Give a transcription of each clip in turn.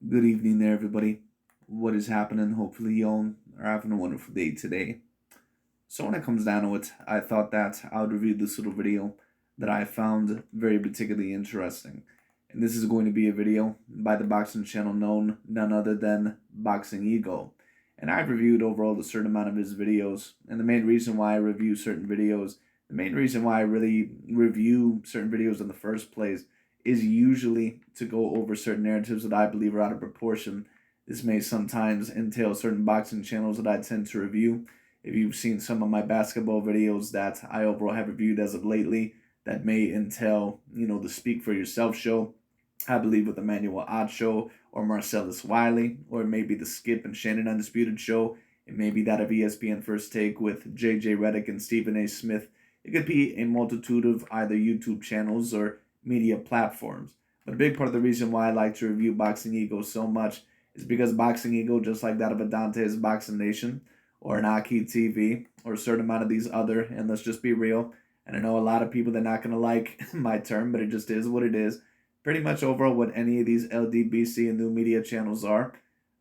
Good evening there, everybody. What is happening? Hopefully, y'all are having a wonderful day today. So, when it comes down to it, I thought that I would review this little video that I found very particularly interesting. And this is going to be a video by the boxing channel known none other than Boxing Ego. And I've reviewed overall a certain amount of his videos. And the main reason why I review certain videos, the main reason why I really review certain videos in the first place is usually to go over certain narratives that I believe are out of proportion. This may sometimes entail certain boxing channels that I tend to review. If you've seen some of my basketball videos that I overall have reviewed as of lately, that may entail, the Speak for Yourself show, I believe with Emmanuel Odd show, or Marcellus Wiley, or it may be the Skip and Shannon Undisputed show. It may be that of ESPN First Take with JJ Redick and Stephen A. Smith. It could be a multitude of either YouTube channels or media platforms. But a big part of the reason why I like to review Boxing Ego so much is because Boxing Ego, just like that of Adante's Boxing Nation or an Aki TV or a certain amount of these other, and let's just be real, and I know a lot of people they're not gonna like my term, but it just is what it is. Pretty much overall what any of these LDBC and new media channels are.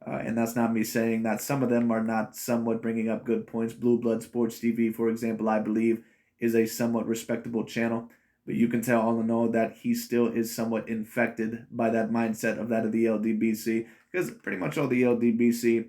And that's not me saying that some of them are not somewhat bringing up good points. Blue Blood Sports TV, for example, I believe is a somewhat respectable channel. But you can tell all in all that he still is somewhat infected by that mindset of that of the LDBC. Because pretty much all the LDBC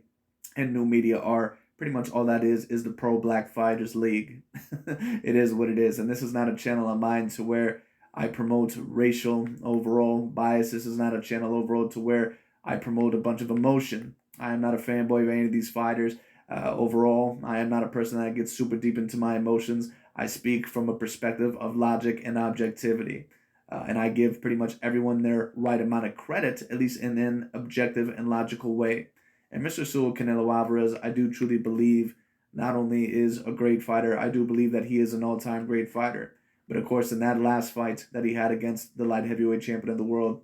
and new media are pretty much all that is the Pro Black Fighters League. It is what it is. And this is not a channel of mine to where I promote racial overall bias. This is not a channel overall to where I promote a bunch of emotion. I am not a fanboy of any of these fighters. Overall, I am not a person that gets super deep into my emotions. I speak from a perspective of logic and objectivity. And I give pretty much everyone their right amount of credit, at least in an objective and logical way. And Mr. Sewell Canelo Alvarez, I do truly believe not only is a great fighter, I do believe that he is an all-time great fighter. But of course, in that last fight that he had against the light heavyweight champion of the world,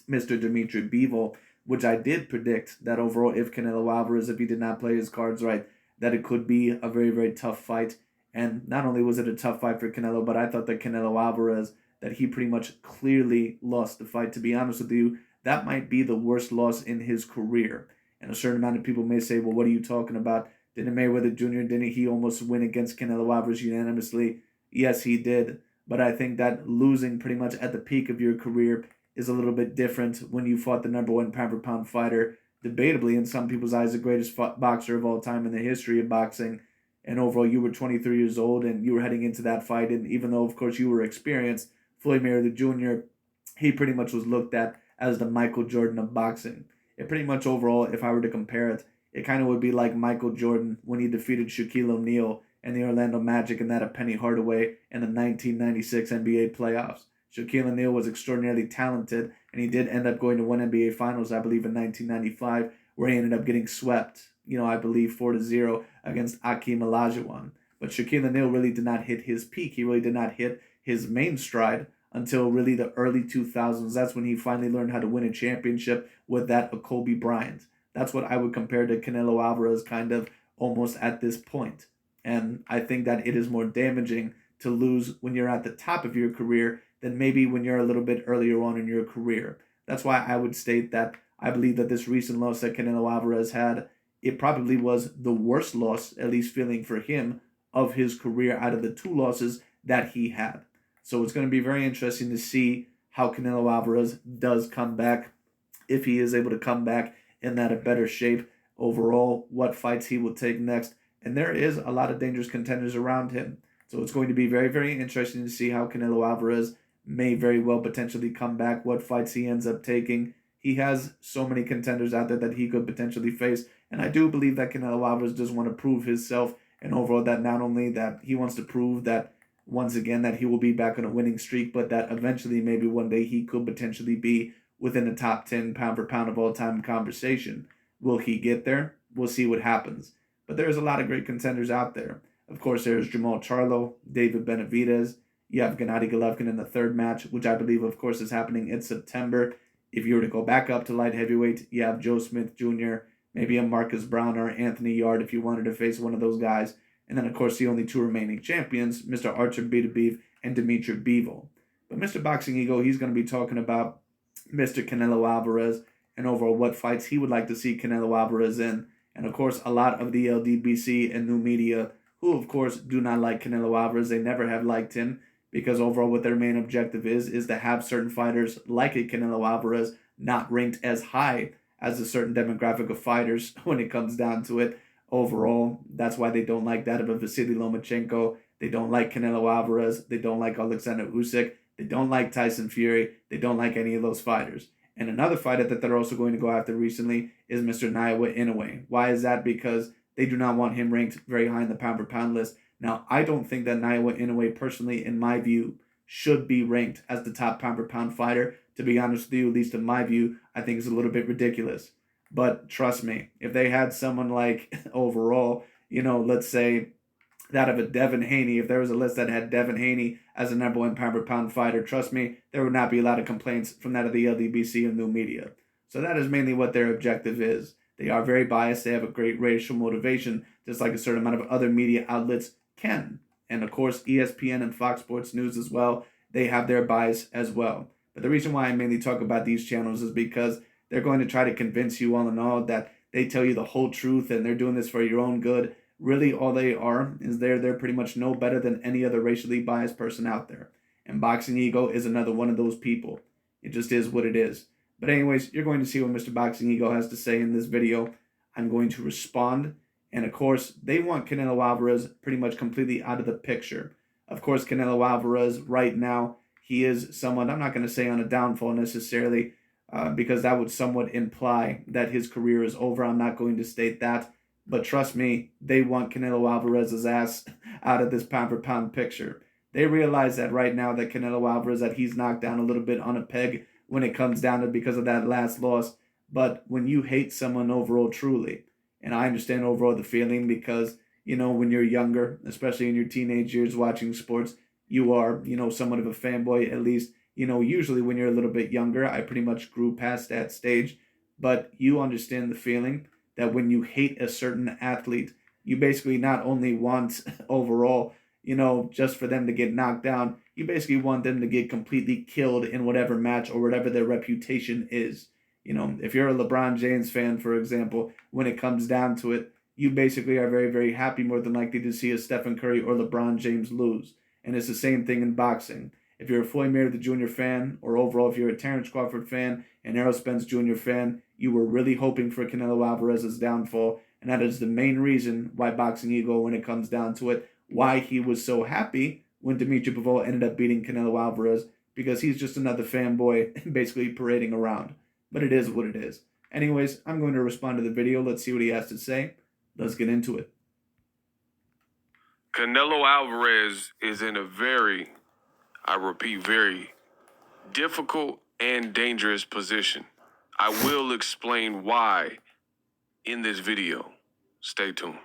Mr. Dimitri Bivol, which I did predict that overall, if Canelo Alvarez, if he did not play his cards right, that it could be a very, very tough fight. And not only was it a tough fight for Canelo, but I thought that Canelo Alvarez, that he pretty much clearly lost the fight. To be honest with you, that might be the worst loss in his career. And a certain amount of people may say, well, what are you talking about? Didn't Mayweather Jr., didn't he almost win against Canelo Alvarez unanimously? Yes, he did. But I think that losing pretty much at the peak of your career is a little bit different when you fought the number one pound for pound fighter, debatably in some people's eyes the greatest boxer of all time in the history of boxing. And overall, you were 23 years old and you were heading into that fight. And even though, of course, you were experienced, Floyd Mayweather Jr., he pretty much was looked at as the Michael Jordan of boxing. It pretty much overall, if I were to compare it, it kind of would be like Michael Jordan when he defeated Shaquille O'Neal and the Orlando Magic and that of Penny Hardaway in the 1996 NBA playoffs. Shaquille O'Neal was extraordinarily talented, and he did end up going to one NBA Finals, I believe, in 1995, where he ended up getting swept, I believe 4-0 against Akeem Olajuwon. But Shaquille O'Neal really did not hit his peak. He really did not hit his main stride until really the early 2000s. That's when he finally learned how to win a championship with that of Kobe Bryant. That's what I would compare to Canelo Alvarez kind of almost at this point. And I think that it is more damaging to lose when you're at the top of your career than maybe when you're a little bit earlier on in your career. That's why I would state that I believe that this recent loss that Canelo Alvarez had, it probably was the worst loss, at least feeling for him, of his career out of the two losses that he had. So it's going to be very interesting to see how Canelo Alvarez does come back, if he is able to come back in that a better shape overall, what fights he will take next. And there is a lot of dangerous contenders around him. So it's going to be very, very interesting to see how Canelo Alvarez may very well potentially come back, what fights he ends up taking. He has so many contenders out there that he could potentially face. And I do believe that Canelo Alvarez does want to prove himself and overall that not only that he wants to prove that once again that he will be back on a winning streak, but that eventually maybe one day he could potentially be within the top 10 pound for pound of all time conversation. Will he get there? We'll see what happens. But there's a lot of great contenders out there. Of course, there's Jamal Charlo, David Benavidez. You have Gennady Golovkin in the third match, which I believe, of course, is happening in September. If you were to go back up to light heavyweight, you have Joe Smith Jr., maybe a Marcus Brown or Anthony Yard if you wanted to face one of those guys. And then, of course, the only two remaining champions, Mr. Artur Beterbiev and Dimitri Bivol. But Mr. Boxing Ego, he's going to be talking about Mr. Canelo Alvarez and overall what fights he would like to see Canelo Alvarez in. And of course, a lot of the LDBC and new media, who of course do not like Canelo Alvarez, they never have liked him, because overall what their main objective is to have certain fighters like a Canelo Alvarez not ranked as high as a certain demographic of fighters when it comes down to it. Overall, that's why they don't like that of a Vasily Lomachenko. They don't like Canelo Alvarez. They don't like Alexander Usyk. They don't like Tyson Fury. They don't like any of those fighters. And another fighter that they're also going to go after recently is Mr. Naoya Inoue. Why is that? Because they do not want him ranked very high in the pound-for-pound list. Now, I don't think that Naoya Inoue, personally, in my view, should be ranked as the top pound-for-pound fighter. To be honest with you, at least in my view, I think it's a little bit ridiculous. But trust me, if they had someone like, overall, let's say that of a Devin Haney, if there was a list that had Devin Haney as a number one pound-for-pound fighter, trust me, there would not be a lot of complaints from that of the LDBC and new media. So that is mainly what their objective is. They are very biased. They have a great racial motivation, just like a certain amount of other media outlets can. And of course, ESPN and Fox Sports News as well, they have their bias as well. But the reason why I mainly talk about these channels is because they're going to try to convince you all in all that they tell you the whole truth and they're doing this for your own good. Really, all they are is they're pretty much no better than any other racially biased person out there. And Boxing Ego is another one of those people. It just is what it is. But anyways, you're going to see what Mr. Boxing Ego has to say in this video. I'm going to respond. And of course, they want Canelo Alvarez pretty much completely out of the picture. Of course, Canelo Alvarez right now, he is somewhat, I'm not going to say on a downfall necessarily, because that would somewhat imply that his career is over. I'm not going to state that. But trust me, they want Canelo Alvarez's ass out of this pound-for-pound picture. They realize that right now that Canelo Alvarez, that he's knocked down a little bit on a peg when it comes down to because of that last loss. But when you hate someone overall truly, and I understand overall the feeling because, when you're younger, especially in your teenage years watching sports, you are, somewhat of a fanboy, at least, usually when you're a little bit younger. I pretty much grew past that stage. But you understand the feeling that when you hate a certain athlete, you basically not only want overall, just for them to get knocked down, you basically want them to get completely killed in whatever match or whatever their reputation is. If you're a LeBron James fan, for example, when it comes down to it, you basically are very, very happy more than likely to see a Stephen Curry or LeBron James lose. And it's the same thing in boxing. If you're a Floyd Mayweather Jr. fan, or overall if you're a Terrence Crawford fan, and Errol Spence Jr. fan, you were really hoping for Canelo Alvarez's downfall. And that is the main reason why Boxing Ego, when it comes down to it, why he was so happy when Dimitri Bivol ended up beating Canelo Alvarez, because he's just another fanboy basically parading around. But it is what it is. Anyways, I'm going to respond to the video. Let's see what he has to say. Let's get into it. Canelo Alvarez is in a very, I repeat, very difficult and dangerous position. I will explain why in this video. Stay tuned.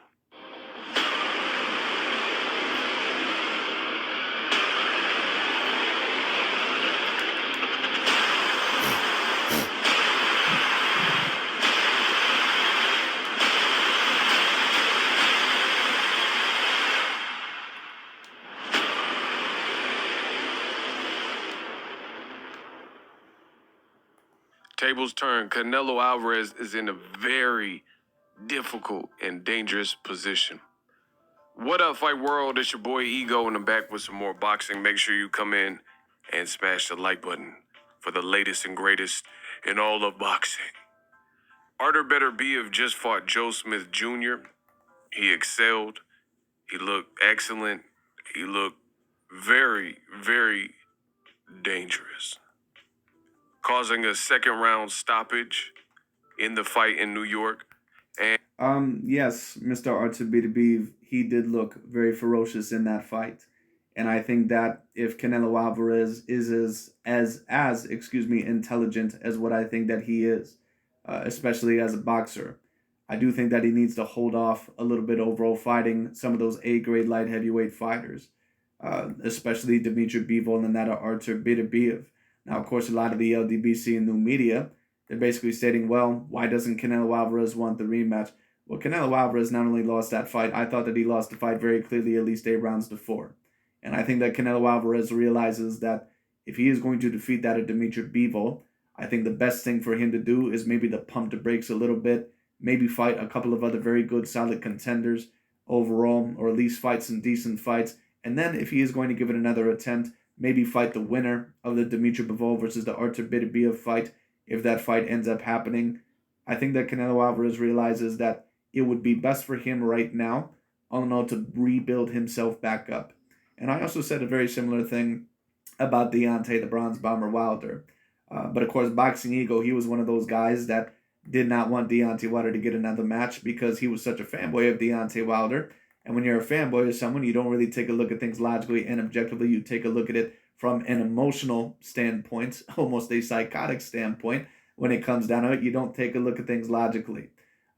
Tables turn. Canelo Alvarez is in a very difficult and dangerous position. What up, Fight World? It's your boy Ego, and I'm back with some more boxing. Make sure you come in and smash the like button for the latest and greatest in all of boxing. Artur Beterbiev just fought Joe Smith Jr. He excelled. He looked excellent. He looked very, very dangerous, causing a second round stoppage in the fight in New York. And yes, Mr. Artur Beterbiev, he did look very ferocious in that fight. And I think that if Canelo Alvarez is as intelligent as what I think that he is, especially as a boxer, I do think that he needs to hold off a little bit overall fighting some of those A-grade light heavyweight fighters, especially Dimitri Bivol and that of Artur Beterbiev. Now, of course, a lot of the LDBC and new media, they're basically stating, well, why doesn't Canelo Alvarez want the rematch? Well, Canelo Alvarez not only lost that fight, I thought that he lost the fight very clearly, at least 8 rounds to 4. And I think that Canelo Alvarez realizes that if he is going to defeat that of Dimitri Bivol, I think the best thing for him to do is maybe to pump the brakes a little bit, maybe fight a couple of other very good, solid contenders overall, or at least fight some decent fights. And then if he is going to give it another attempt, maybe fight the winner of the Dmitry Bivol versus the Artur Beterbiev fight. If that fight ends up happening, I think that Canelo Alvarez realizes that it would be best for him right now, all in all, to rebuild himself back up. And I also said a very similar thing about Deontay the Bronze Bomber Wilder. But of course, Boxing Ego, he was one of those guys that did not want Deontay Wilder to get another match because he was such a fanboy of Deontay Wilder. And when you're a fanboy of someone, you don't really take a look at things logically and objectively. You take a look at it from an emotional standpoint, almost a psychotic standpoint. When it comes down to it, you don't take a look at things logically.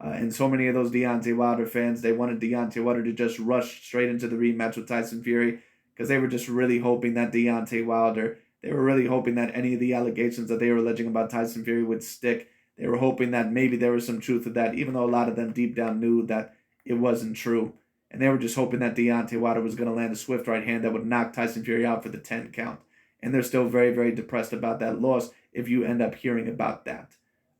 And so many of those Deontay Wilder fans, they wanted Deontay Wilder to just rush straight into the rematch with Tyson Fury because they were just really hoping that Deontay Wilder, they were really hoping that any of the allegations that they were alleging about Tyson Fury would stick. They were hoping that maybe there was some truth to that, even though a lot of them deep down knew that it wasn't true. And they were just hoping that Deontay Wilder was going to land a swift right hand that would knock Tyson Fury out for the 10 count. And they're still very, very depressed about that loss if you end up hearing about that.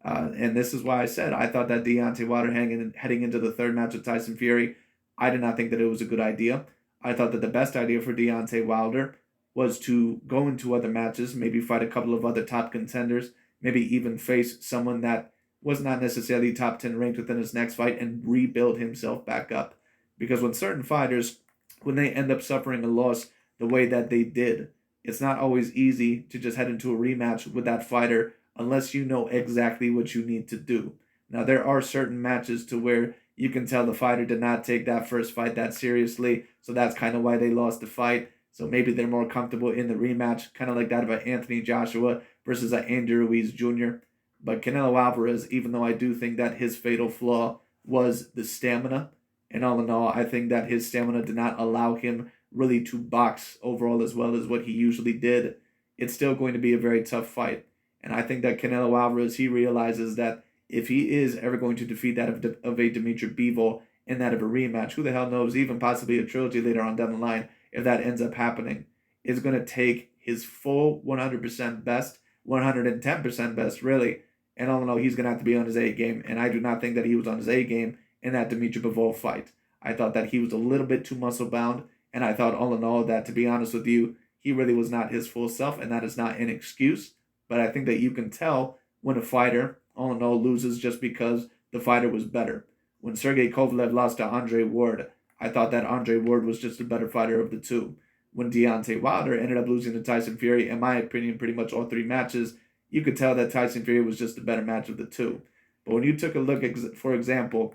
And this is why I said I thought that Deontay Wilder heading into the third match with Tyson Fury, I did not think that it was a good idea. I thought that the best idea for Deontay Wilder was to go into other matches, maybe fight a couple of other top contenders, maybe even face someone that was not necessarily top 10 ranked within his next fight and rebuild himself back up. Because when certain fighters, when they end up suffering a loss the way that they did, it's not always easy to just head into a rematch with that fighter unless you know exactly what you need to do. Now, there are certain matches to where you can tell the fighter did not take that first fight that seriously, so that's kind of why they lost the fight. So maybe they're more comfortable in the rematch, kind of like that of an Anthony Joshua versus an Andy Ruiz Jr. But Canelo Alvarez, even though I do think that his fatal flaw was the stamina, and all in all, I think that his stamina did not allow him really to box overall as well as what he usually did, it's still going to be a very tough fight. And I think that Canelo Alvarez, he realizes that if he is ever going to defeat that of a Dmitry Bivol in that of a rematch, who the hell knows, even possibly a trilogy later on down the line, if that ends up happening, is going to take his full 100% best, 110% best, really. And all in all, he's going to have to be on his A game. And I do not think that he was on his A game in that Dmitry Bivol fight. I thought that he was a little bit too muscle bound. And I thought, all in all, that to be honest with you, he really was not his full self. And that is not an excuse. But I think that you can tell when a fighter, all in all, loses just because the fighter was better. When Sergey Kovalev lost to Andre Ward, I thought that Andre Ward was just a better fighter of the two. When Deontay Wilder ended up losing to Tyson Fury, in my opinion, pretty much all three matches, you could tell that Tyson Fury was just the better match of the two. But when you took a look, for example,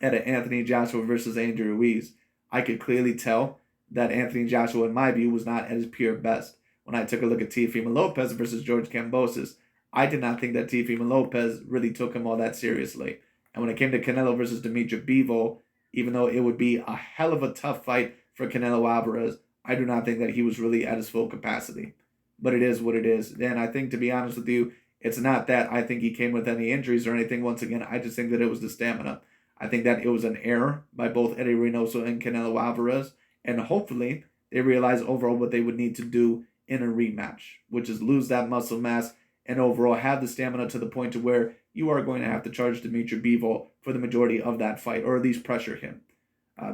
at an Anthony Joshua versus Andrew Ruiz, I could clearly tell that Anthony Joshua, in my view, was not at his pure best. When I took a look at Teofimo Lopez versus George Kambosos, I did not think that Teofimo Lopez really took him all that seriously. And when it came to Canelo versus Dmitry Bivol, even though it would be a hell of a tough fight for Canelo Alvarez, I do not think that he was really at his full capacity. But it is what it is. And I think, to be honest with you, it's not that I think he came with any injuries or anything. Once again, I just think that it was the stamina. I think that it was an error by both Eddie Reynoso and Canelo Alvarez. And hopefully, they realize overall what they would need to do in a rematch, which is lose that muscle mass and overall have the stamina to the point to where you are going to have to charge Dmitry Bivol for the majority of that fight, or at least pressure him.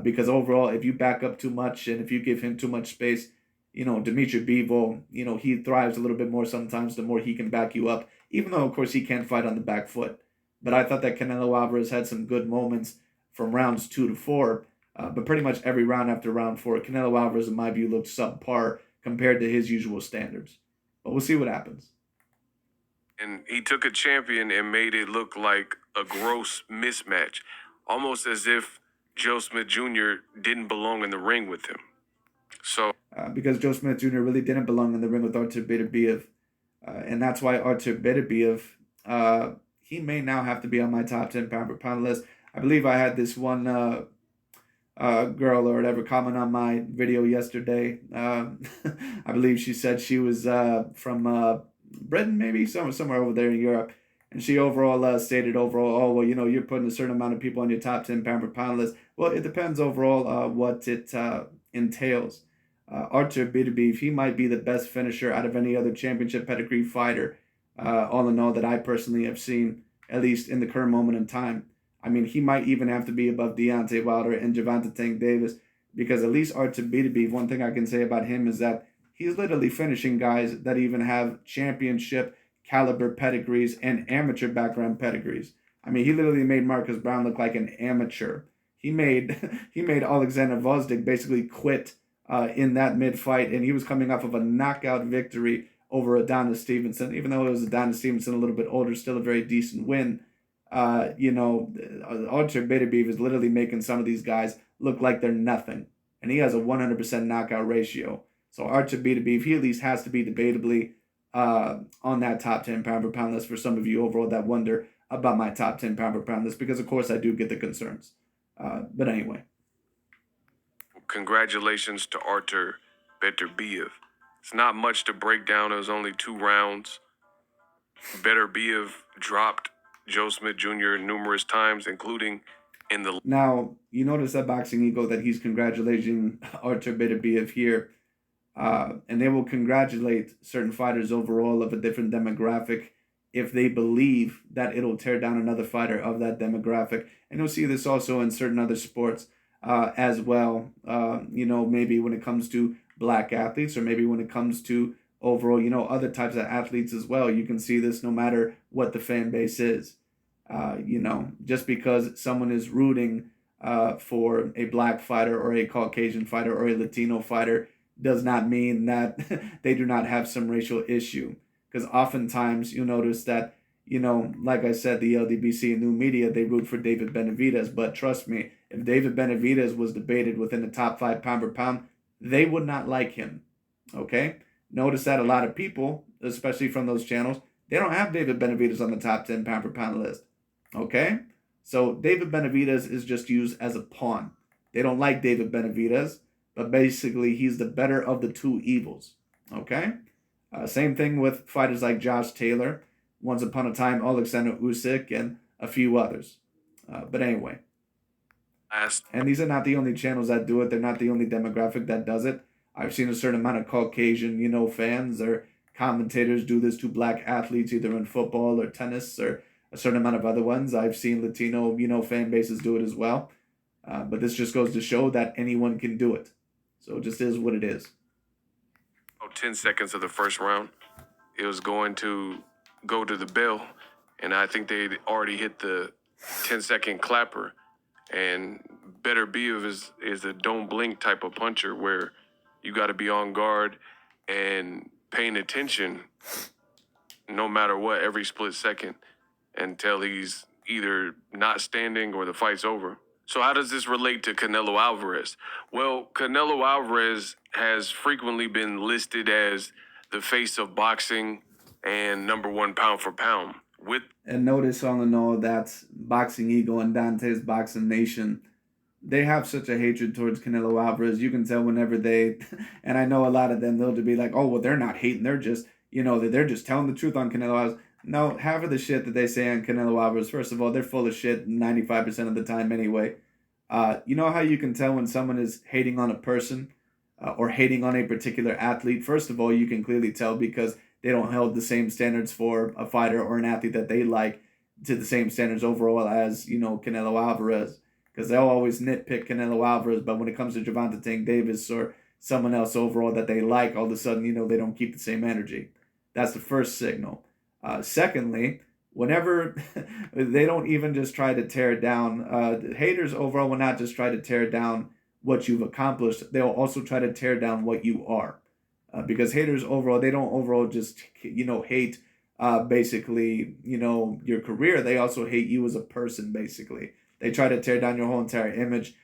Because overall, if you back up too much and if you give him too much space, Dmitry Bivol, he thrives a little bit more sometimes the more he can back you up, even though, of course, he can't fight on the back foot. But I thought that Canelo Alvarez had some good moments from rounds 2 to 4, but pretty much every round after round 4, Canelo Alvarez, in my view, looked subpar compared to his usual standards. But we'll see what happens. And he took a champion and made it look like a gross mismatch, almost as if Joe Smith Jr. didn't belong in the ring with him. So because Joe Smith Jr. really didn't belong in the ring with Artur Beterbiev. And that's why Artur Beterbiev, he may now have to be on my top 10 pound per pound list. I believe I had this one girl or whatever comment on my video yesterday. I believe she said she was from Britain, maybe somewhere over there in Europe. And she overall stated overall, you're putting a certain amount of people on your top 10 pound per pound list. Well, it depends overall what it entails. Artur Beterbiev, he might be the best finisher out of any other championship pedigree fighter. all in all, that I personally have seen, at least in the current moment in time. I mean, he might even have to be above Deontay Wilder and Gervonta Tank Davis, because at least Artur Beterbiev, one thing I can say about him is that he's literally finishing guys that even have championship caliber pedigrees and amateur background pedigrees. I mean, he literally made Marcus Brown look like an amateur. He made he made Alexander Vosdik basically quit in that mid fight, and he was coming off of a knockout victory over Adonis Stevenson. Even though it was Adonis Stevenson a little bit older, still a very decent win. Artur Beterbiev is literally making some of these guys look like they're nothing, and he has a 100% knockout ratio. So Artur Beterbiev, he at least has to be debatably on that top 10 pound for pound list for some of you overall that wonder about my top 10 pound for pound list, because of course I do get the concerns. But anyway. Congratulations to Artur Beterbiev. It's not much to break down. It was only 2 rounds. Beterbiev dropped Joe Smith Jr. numerous times, including in the... Now, you notice that Boxing Ego that he's congratulating Artur Beterbiev here. And they will congratulate certain fighters overall of a different demographic if they believe that it'll tear down another fighter of that demographic. And you'll see this also in certain other sports as well. Maybe when it comes to black athletes, or maybe when it comes to overall, other types of athletes as well. You can see this no matter what the fan base is. Just because someone is rooting for a black fighter or a Caucasian fighter or a Latino fighter does not mean that they do not have some racial issue. Because oftentimes you'll notice that, like I said, the LDBC and new media, they root for David Benavidez. But trust me, if David Benavidez was debated within the top 5 pound per pound, they would not like him. Okay? Notice that a lot of people, especially from those channels, they don't have David Benavidez on the top 10 pound per pound list. Okay? So David Benavidez is just used as a pawn. They don't like David Benavidez, but basically he's the better of the two evils. Okay? Same thing with fighters like Josh Taylor, once upon a time Alexander Usyk, and a few others. But anyway. And these are not the only channels that do it. They're not the only demographic that does it. I've seen a certain amount of Caucasian, fans or commentators do this to black athletes, either in football or tennis, or a certain amount of other ones. I've seen Latino, fan bases do it as well. But this just goes to show that anyone can do it. So it just is what it is. 10 seconds of the first round, it was going to go to the bell, and I think they'd already hit the 10-second clapper. And Beterbiev is a don't blink type of puncher where you got to be on guard and paying attention no matter what, every split second, until he's either not standing or the fight's over. So how does this relate to Canelo Alvarez? Well, Canelo Alvarez has frequently been listed as the face of boxing and #1 pound for pound. And notice all in all that Boxing Ego and Dante's Boxing Nation, they have such a hatred towards Canelo Alvarez. You can tell whenever they, and I know a lot of them, they'll be like, oh, well, they're not hating. They're just, they're just telling the truth on Canelo Alvarez. No, half of the shit that they say on Canelo Alvarez, first of all, they're full of shit 95% of the time anyway. You know how you can tell when someone is hating on a person or hating on a particular athlete? First of all, you can clearly tell because they don't hold the same standards for a fighter or an athlete that they like to the same standards overall as, Canelo Alvarez. Because they'll always nitpick Canelo Alvarez, but when it comes to Gervonta Tank Davis or someone else overall that they like, all of a sudden, they don't keep the same energy. That's the first signal. Secondly, whenever they don't even just try to tear down, haters overall will not just try to tear down what you've accomplished, they'll also try to tear down what you are. Because haters overall, they don't overall just, hate basically, your career. They also hate you as a person, basically. They try to tear down your whole entire image.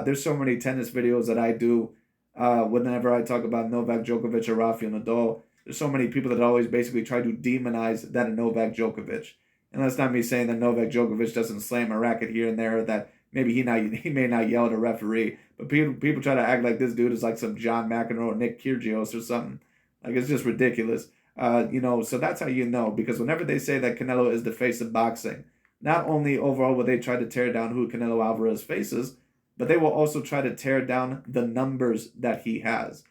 There's so many tennis videos that I do whenever I talk about Novak Djokovic or Rafael Nadal. There's so many people that always basically try to demonize that Novak Djokovic. And that's not me saying that Novak Djokovic doesn't slam a racket here and there, or that maybe he may not yell at a referee. But people try to act like this dude is like some John McEnroe or Nick Kyrgios or something. Like, it's just ridiculous. So that's how you know. Because whenever they say that Canelo is the face of boxing, not only overall will they try to tear down who Canelo Alvarez faces, but they will also try to tear down the numbers that he has.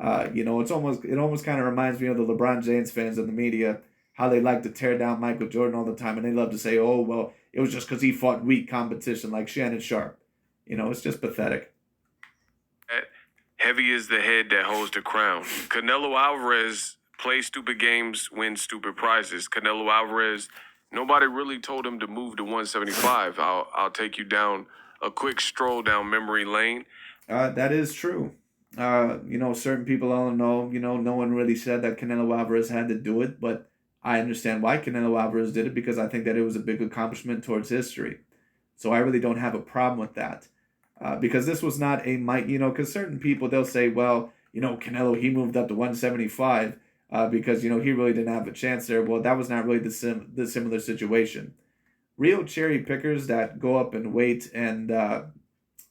It almost kind of reminds me of the LeBron James fans in the media, how they like to tear down Michael Jordan all the time, and they love to say, "Oh, well, it was just because he fought weak competition like Shannon Sharp." It's just pathetic. Heavy is the head that holds the crown. Canelo Alvarez plays stupid games, wins stupid prizes. Canelo Alvarez, nobody really told him to move to 175. I'll take you down a quick stroll down memory lane. That is true. Certain people don't know. No one really said that Canelo Alvarez had to do it, but I understand why Canelo Alvarez did it because I think that it was a big accomplishment towards history. So I really don't have a problem with that. Because this was not a might, because certain people, they'll say, well, Canelo, he moved up to 175 because, he really didn't have a chance there. Well, that was not really the similar situation. Real cherry pickers that go up in weight and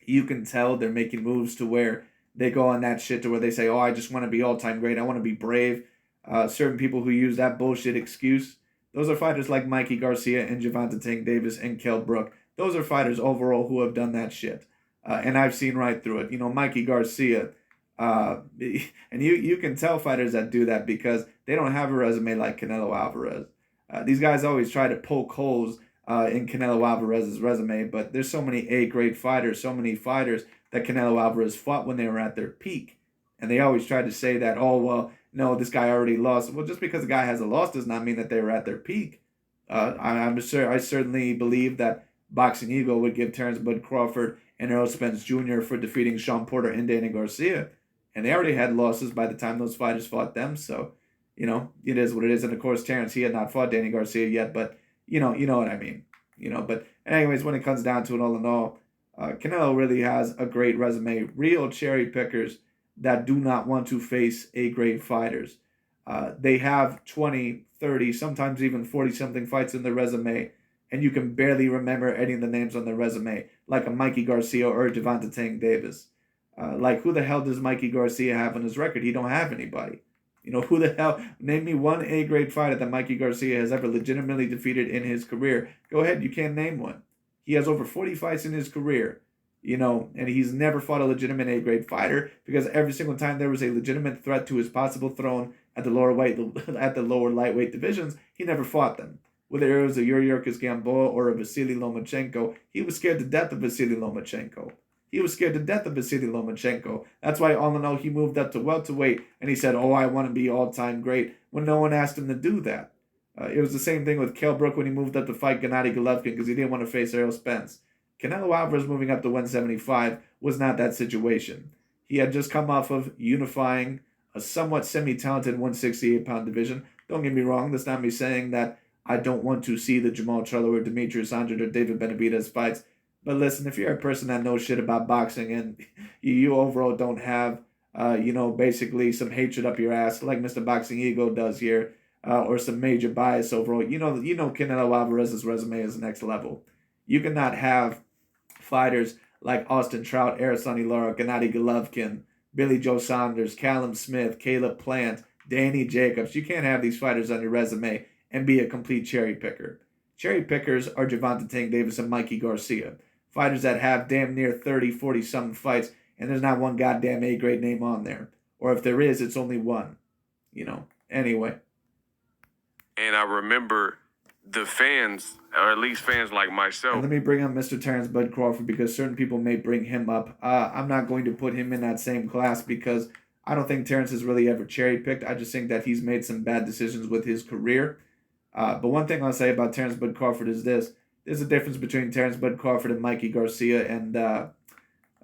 you can tell they're making moves to where they go on that shit to where they say, oh, I just want to be all-time great. I want to be brave. Certain people who use that bullshit excuse, those are fighters like Mikey Garcia and Gervonta Tank Davis and Kell Brook. Those are fighters overall who have done that shit. And I've seen right through it. Mikey Garcia, and you can tell fighters that do that because they don't have a resume like Canelo Alvarez. These guys always try to poke holes in Canelo Alvarez's resume, but there's so many A-grade fighters, so many fighters that Canelo Alvarez fought when they were at their peak. And they always try to say that, oh, well, no, this guy already lost. Well, just because a guy has a loss does not mean that they were at their peak. I certainly believe that Boxing Ego would give Terrence Bud Crawford and Errol Spence Jr. for defeating Sean Porter and Danny Garcia. And they already had losses by the time those fighters fought them. So, it is what it is. And of course, Terrence, he had not fought Danny Garcia yet, but you know what I mean. But anyways, when it comes down to it all in all, Canelo really has a great resume. Real cherry pickers that do not want to face A-grade fighters. They have 20, 30, sometimes even 40-something fights in their resume, and you can barely remember any of the names on their resume, like a Mikey Garcia or a Gervonta Tank Davis. Like, who the hell does Mikey Garcia have on his record? He don't have anybody. Who the hell? Name me one A-grade fighter that Mikey Garcia has ever legitimately defeated in his career. Go ahead, you can't name one. He has over 40 fights in his career, and he's never fought a legitimate A-grade fighter because every single time there was a legitimate threat to his possible throne at the lower lightweight divisions, he never fought them. Whether it was a Yuri Gamboa or a Vasily Lomachenko, he was scared to death of Vasily Lomachenko. That's why, all in all, he moved up to welterweight and he said, oh, I want to be all-time great, when no one asked him to do that. It was the same thing with Kell Brook when he moved up to fight Gennady Golovkin because he didn't want to face Errol Spence. Canelo Alvarez moving up to 175 was not that situation. He had just come off of unifying a somewhat semi-talented 168-pound division. Don't get me wrong, that's not me saying that I don't want to see the Jamal Charlo or Demetrius Andrade or David Benavidez fights. But listen, if you're a person that knows shit about boxing and you overall don't have, basically some hatred up your ass like Mr. Boxing Ego does here, or some major bias overall, Canelo Alvarez's resume is next level. You cannot have fighters like Austin Trout, Araceli Lara, Gennady Golovkin, Billy Joe Saunders, Callum Smith, Caleb Plant, Danny Jacobs. You can't have these fighters on your resume and be a complete cherry picker. Cherry pickers are Gervonta Tank Davis and Mikey Garcia. Fighters that have damn near 30, 40-something fights, and there's not one goddamn A-grade name on there. Or if there is, it's only one. Anyway. And I remember the fans, or at least fans like myself. And let me bring up Mr. Terrence Bud Crawford because certain people may bring him up. I'm not going to put him in that same class because I don't think Terrence has really ever cherry-picked. I just think that he's made some bad decisions with his career. But one thing I'll say about Terrence Bud Crawford is this. There's a difference between Terrence Bud Crawford and Mikey Garcia and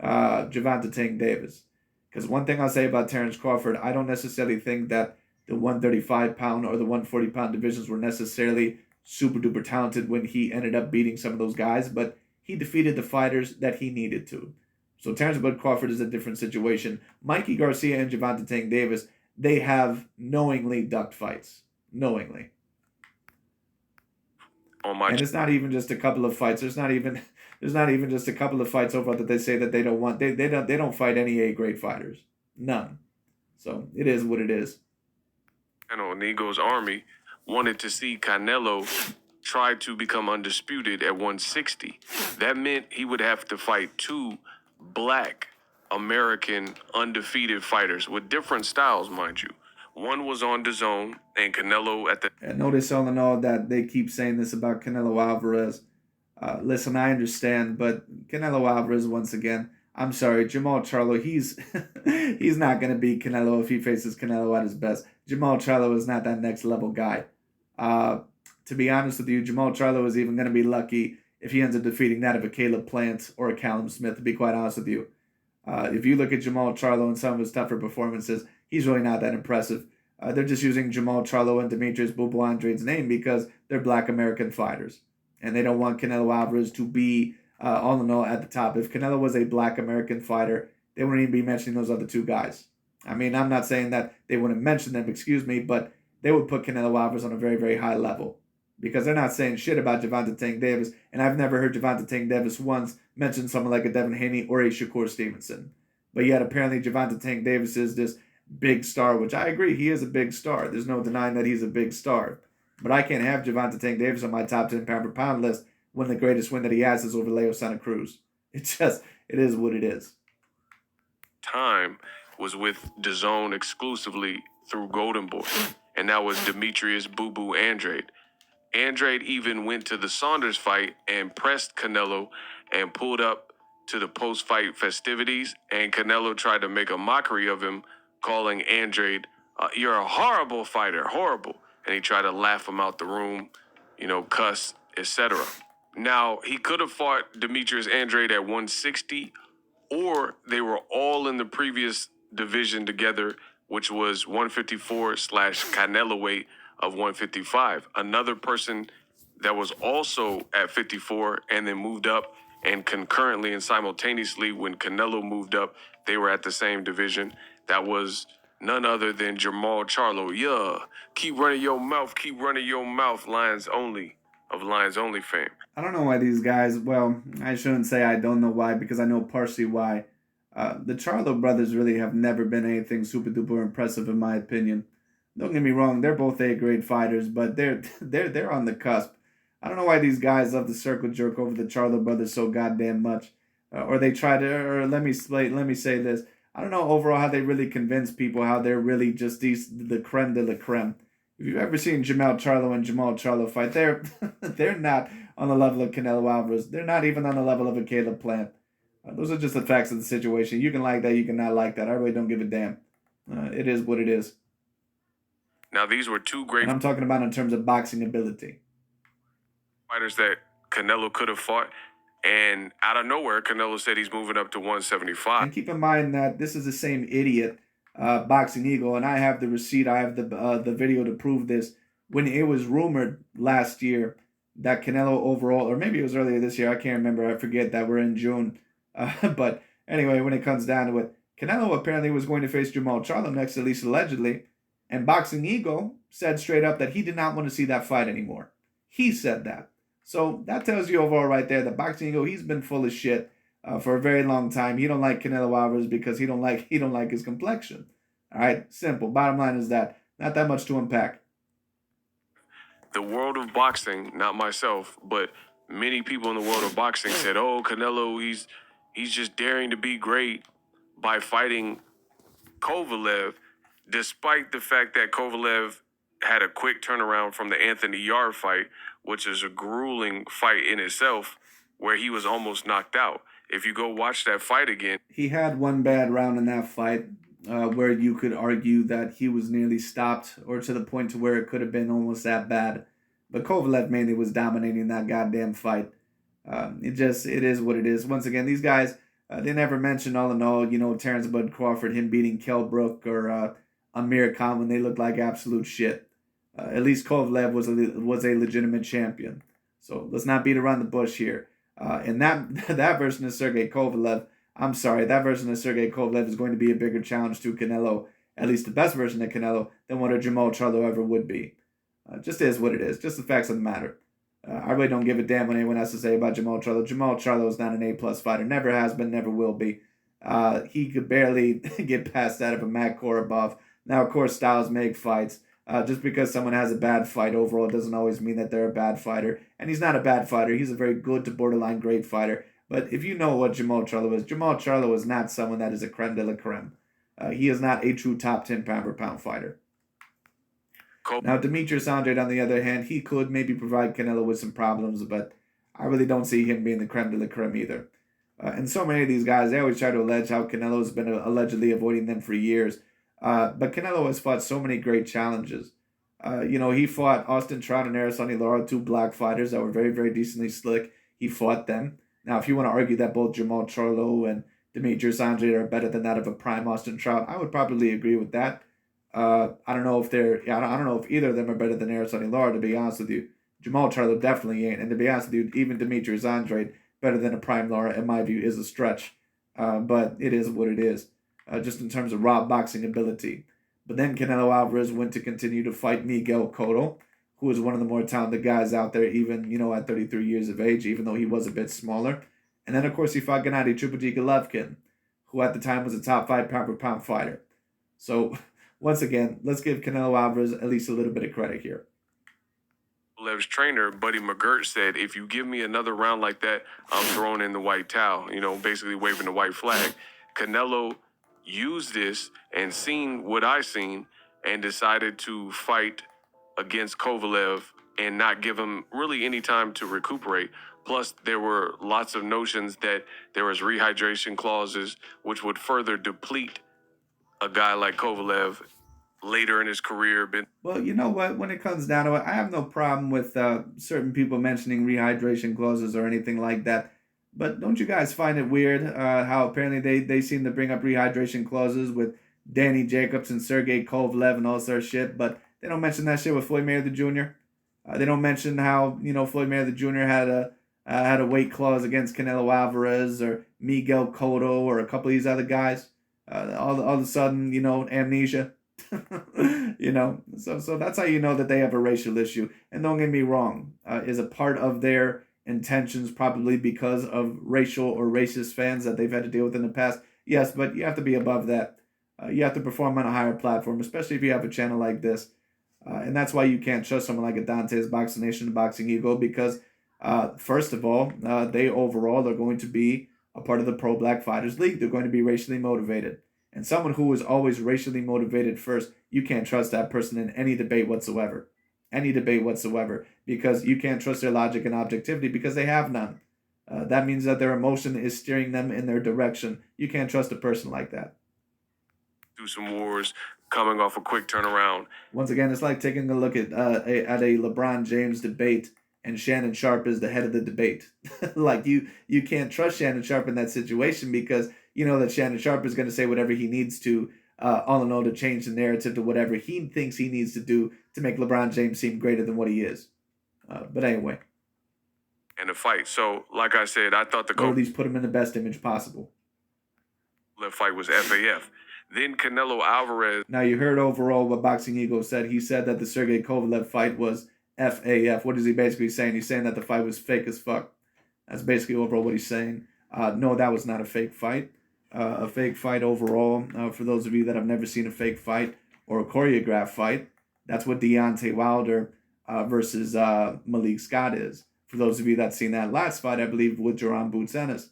Gervonta Tank Davis. Because one thing I'll say about Terrence Crawford, I don't necessarily think that the 135-pound or the 140-pound divisions were necessarily super-duper talented when he ended up beating some of those guys, but he defeated the fighters that he needed to. So Terrence Bud Crawford is a different situation. Mikey Garcia and Gervonta Tank Davis, they have knowingly ducked fights. Knowingly. And it's not even just a couple of fights. There's not even just a couple of fights overall that they say that they don't want. They don't fight any A-grade fighters. None. So it is what it is. And Ego's army wanted to see Canelo try to become undisputed at 160. That meant he would have to fight two black American undefeated fighters with different styles, mind you. One was on DAZN, and Canelo at the. And notice all in all that they keep saying this about Canelo Alvarez. Listen, I understand, but Canelo Alvarez, once again, I'm sorry, Jamal Charlo, he's he's not gonna beat Canelo if he faces Canelo at his best. Jamal Charlo is not that next level guy. Uh, to be honest with you, Jamal Charlo is even gonna be lucky if he ends up defeating that of a Caleb Plant or a Callum Smith. To be quite honest with you, if you look at Jamal Charlo and some of his tougher performances, he's really not that impressive. They're just using Jamal Charlo and Demetrius Bubu Andre's name because they're Black American fighters, and they don't want Canelo Alvarez to be all in all at the top. If Canelo was a Black American fighter, they wouldn't even be mentioning those other two guys. I mean, I'm not saying that they wouldn't mention them, excuse me, but they would put Canelo Alvarez on a very, very high level because they're not saying shit about Gervonta Tank Davis, and I've never heard Gervonta Tank Davis once mention someone like a Devin Haney or a Shakur Stevenson. But yet, apparently, Gervonta Tank Davis is this big star, which I agree, he is a big star. There's no denying that he's a big star. But I can't have Gervonta Tank Davis on my top 10 pound per pound list when the greatest win that he has is over Leo Santa Cruz. It is what it is. Time was with DAZN exclusively through Golden Boy, and that was Demetrius Boo Boo Andrade. Andrade even went to the Saunders fight and pressed Canelo and pulled up to the post-fight festivities, and Canelo tried to make a mockery of him, calling Andrade, "You're a horrible fighter, horrible," and he tried to laugh him out the room, cuss, etc. Now, he could have fought Demetrius Andrade at 160, or they were all in the previous division together, which was 154/Canelo weight of 155. Another person that was also at 54 and then moved up, and concurrently and simultaneously when Canelo moved up, they were at the same division. That was none other than Jamal Charlo. Yeah, keep running your mouth, Lions Only of Lions Only fame. I don't know why these guys, well, I shouldn't say I don't know why because I know partially why. The Charlo brothers really have never been anything super duper impressive in my opinion. Don't get me wrong, they're both A-grade fighters, but they're on the cusp. I don't know why these guys love to circle jerk over the Charlo brothers so goddamn much, or they try to. Or let me say this. I don't know overall how they really convince people how they're really just the creme de la creme. If you've ever seen Jamal Charlo and Jamal Charlo fight, they're not on the level of Canelo Alvarez. They're not even on the level of a Caleb Plant. Those are just the facts of the situation. You can like that, you can not like that. I really don't give a damn. It is what it is. Now, these were two great. And I'm talking about in terms of boxing ability. Fighters that Canelo could have fought, and out of nowhere, Canelo said he's moving up to 175. And keep in mind that this is the same idiot, Boxing Eagle, and I have the receipt, I have the video to prove this. When it was rumored last year that Canelo overall, or maybe it was earlier this year, I can't remember, I forget that we're in June. But anyway, when it comes down to it, Canelo apparently was going to face Jamal Charlo next, at least allegedly, and Boxing Eagle said straight up that he did not want to see that fight anymore. He said that. So that tells you overall right there that Boxing Eagle, he's been full of shit for a very long time. He don't like Canelo Alvarez because he don't like his complexion. All right, simple. Bottom line is that not that much to unpack. The world of boxing, not myself, but many people in the world of boxing said, "Oh, Canelo, he's just daring to be great by fighting Kovalev," despite the fact that Kovalev had a quick turnaround from the Anthony Yarde fight, which is a grueling fight in itself, where he was almost knocked out. If you go watch that fight again, he had one bad round in that fight where you could argue that he was nearly stopped, or to the point to where it could have been almost that bad. But Kovalev mainly was dominating that goddamn fight. It is what it is. Once again, these guys, they never mention all in all, Terrence Bud Crawford, him beating Kell Brook or Amir Khan when they looked like absolute shit. At least Kovalev was a legitimate champion. So let's not beat around the bush here. And that version of Sergey Kovalev, I'm sorry, that version of Sergey Kovalev is going to be a bigger challenge to Canelo, at least the best version of Canelo, than what a Jamal Charlo ever would be. Just is what it is. Just the facts of the matter. I really don't give a damn what anyone has to say about Jamal Charlo. Jamal Charlo is not an A-plus fighter. Never has been, never will be. He could barely get past that of a Matt Korobov. Now, of course, styles make fights. Just because someone has a bad fight overall doesn't always mean that they're a bad fighter. And he's not a bad fighter. He's a very good to borderline great fighter. But if you know what Jamal Charlo is not someone that is a creme de la creme. He is not a true top 10 pound per pound fighter. Now, Demetrius Andrade, on the other hand, he could maybe provide Canelo with some problems, but I really don't see him being the creme de la creme either. And so many of these guys, they always try to allege how Canelo's been allegedly avoiding them for years. But Canelo has fought so many great challenges. He fought Austin Trout and Araceli Lara, two black fighters that were very, very decently slick. He fought them. Now, if you want to argue that both Jamal Charlo and Demetrius Andrade are better than that of a prime Austin Trout, I would probably agree with that. I don't know if I don't know if either of them are better than Araceli Lara, to be honest with you. Jamal Charlo definitely ain't, and to be honest with you, even Demetrius Andrade better than a prime Lara, in my view, is a stretch. But it is what it is, just in terms of raw boxing ability. But then Canelo Alvarez went to continue to fight Miguel Cotto, who is one of the more talented guys out there, even, at 33 years of age, even though he was a bit smaller. And then, of course, he fought Gennady Triple G Golovkin, who at the time was a top 5 pound-for-pound fighter. So, once again, let's give Canelo Alvarez at least a little bit of credit here. Kovalev's trainer, Buddy McGirt, said, if you give me another round like that, I'm throwing in the white towel, basically waving the white flag. Canelo used this and seen what I seen and decided to fight against Kovalev and not give him really any time to recuperate. Plus, there were lots of notions that there was rehydration clauses, which would further deplete a guy like Kovalev later in his career. Well, you know what? When it comes down to it, I have no problem with certain people mentioning rehydration clauses or anything like that. But don't you guys find it weird how apparently they seem to bring up rehydration clauses with Danny Jacobs and Sergey Kovalev and all sort of shit, but they don't mention that shit with Floyd Mayweather Jr. They don't mention how Floyd Mayweather Jr. had a weight clause against Canelo Alvarez or Miguel Cotto or a couple of these other guys. All of a sudden, amnesia. So that's how you know that they have a racial issue. And don't get me wrong, is a part of their intentions probably because of racial or racist fans that they've had to deal with in the past. Yes, but you have to be above that. You have to perform on a higher platform, especially if you have a channel like this. And that's why you can't trust someone like a Dante's Boxing Nation and Boxing Ego because, first of all, they overall are going to be a part of the Pro Black Fighters League. They're going to be racially motivated. And someone who is always racially motivated first, you can't trust that person in any debate whatsoever. Any debate whatsoever. Because you can't trust their logic and objectivity because they have none. That means that their emotion is steering them in their direction. You can't trust a person like that. Do some wars, coming off a quick turnaround. Once again, it's like taking a look at a LeBron James debate and Shannon Sharpe is the head of the debate. Like you can't trust Shannon Sharpe in that situation because you know that Shannon Sharpe is going to say whatever he needs to, all in all to change the narrative to whatever he thinks he needs to do to make LeBron James seem greater than what he is. But anyway. And the fight. So, like I said, I thought or at least put him in the best image possible. The fight was FAF. Then Canelo Alvarez. Now, you heard overall what Boxing Ego said. He said that the Sergey Kovalev fight was FAF. What is he basically saying? He's saying that the fight was fake as fuck. That's basically overall what he's saying. No, that was not a fake fight. A fake fight overall, for those of you that have never seen a fake fight or a choreographed fight, that's what Deontay Wilder versus Malik Scott is. For those of you that seen that last fight, I believe, with Jerome Boots Ennis.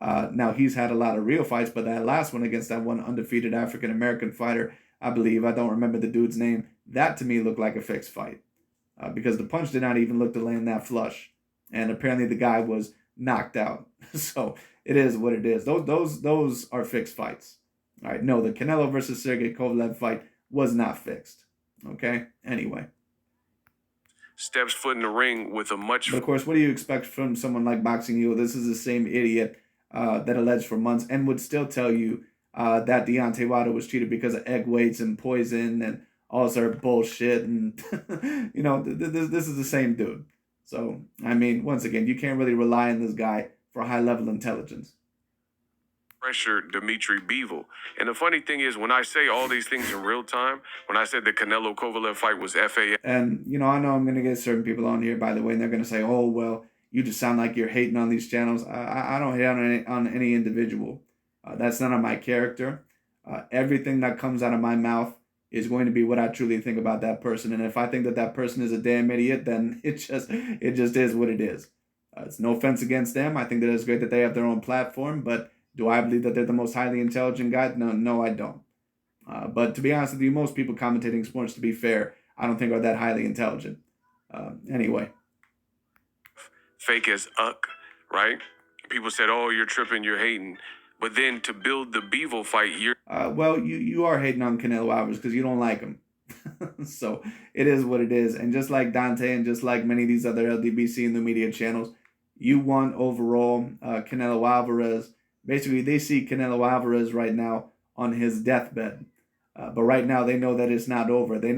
Now, he's had a lot of real fights, but that last one against that one undefeated African-American fighter, I believe, I don't remember the dude's name, that to me looked like a fixed fight. Because the punch did not even look to land that flush. And apparently the guy was knocked out. So it is what it is. Those are fixed fights. All right, no, the Canelo versus Sergey Kovalev fight was not fixed. Okay, anyway. Steps foot in the ring with a much... But of course, what do you expect from someone like Boxing Ego? This is the same idiot that alleged for months and would still tell you that Deontay Wilder was cheated because of egg weights and poison and all sort of bullshit. And, this is the same dude. So, I mean, once again, you can't really rely on this guy for high-level intelligence. Pressure Dmitry Bivol. And the funny thing is, when I say all these things in real time, when I said the Canelo Kovalev fight was FAF. And, I know I'm going to get certain people on here, by the way, and they're going to say, oh, well, you just sound like you're hating on these channels. I don't hate on any individual. That's none of my character. Everything that comes out of my mouth is going to be what I truly think about that person. And if I think that that person is a damn idiot, then it just is what it is. It's no offense against them. I think that it's great that they have their own platform, but do I believe that they're the most highly intelligent guy? No, I don't. But to be honest with you, most people commentating sports, to be fair, I don't think are that highly intelligent. Anyway. Fake as uck, right? People said, "Oh, you're tripping, you're hating," but then to build the Bevo fight, Well, you are hating on Canelo Alvarez because you don't like him. So it is what it is. And just like Dante and just like many of these other LDBC and the media channels, you want overall Canelo Alvarez. Basically, they see Canelo Alvarez right now on his deathbed. But right now they know that it's not over. They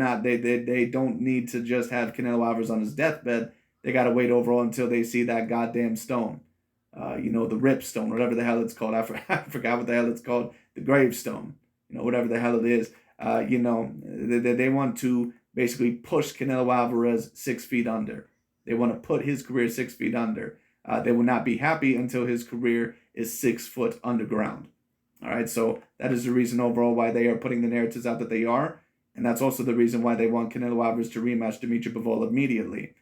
don't need to just have Canelo Alvarez on his deathbed. They gotta wait overall until they see that goddamn stone. The rip stone, whatever the hell it's called. I forgot what the hell it's called. The gravestone. Whatever the hell it is. They want to basically push Canelo Alvarez 6 feet under. They want to put his career 6 feet under. They will not be happy until his career is 6 foot underground. All right, so that is the reason overall why they are putting the narratives out that they are, and that's also the reason why they want Canelo Alvarez to rematch Dimitri Bivol immediately,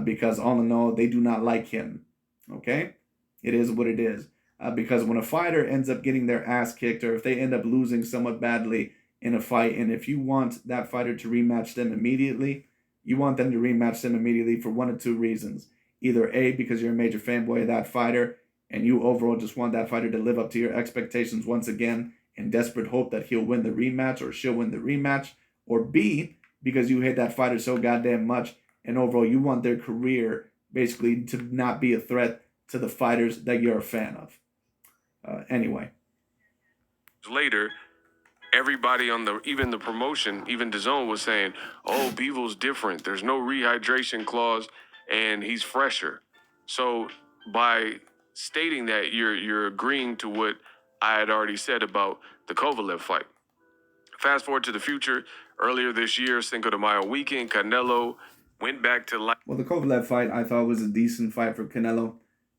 because all in all, they do not like him. Okay, it is what it is. Because when a fighter ends up getting their ass kicked, or if they end up losing somewhat badly in a fight, and if you want that fighter to rematch them immediately, you want them to rematch them immediately for one of two reasons. Either A, because you're a major fanboy of that fighter, and you overall just want that fighter to live up to your expectations once again in desperate hope that he'll win the rematch or she'll win the rematch, or B, because you hate that fighter so goddamn much and overall you want their career basically to not be a threat to the fighters that you're a fan of. Anyway. later, everybody on even the promotion, even DAZN was saying, "Oh, Bevo's different. There's no rehydration clause, and he's fresher." So by stating that, you're agreeing to what I had already said about the Kovalev fight. Fast forward to the future. Earlier this year, Cinco de Mayo weekend, Canelo went back to life. Well, the Kovalev fight I thought was a decent fight for Canelo,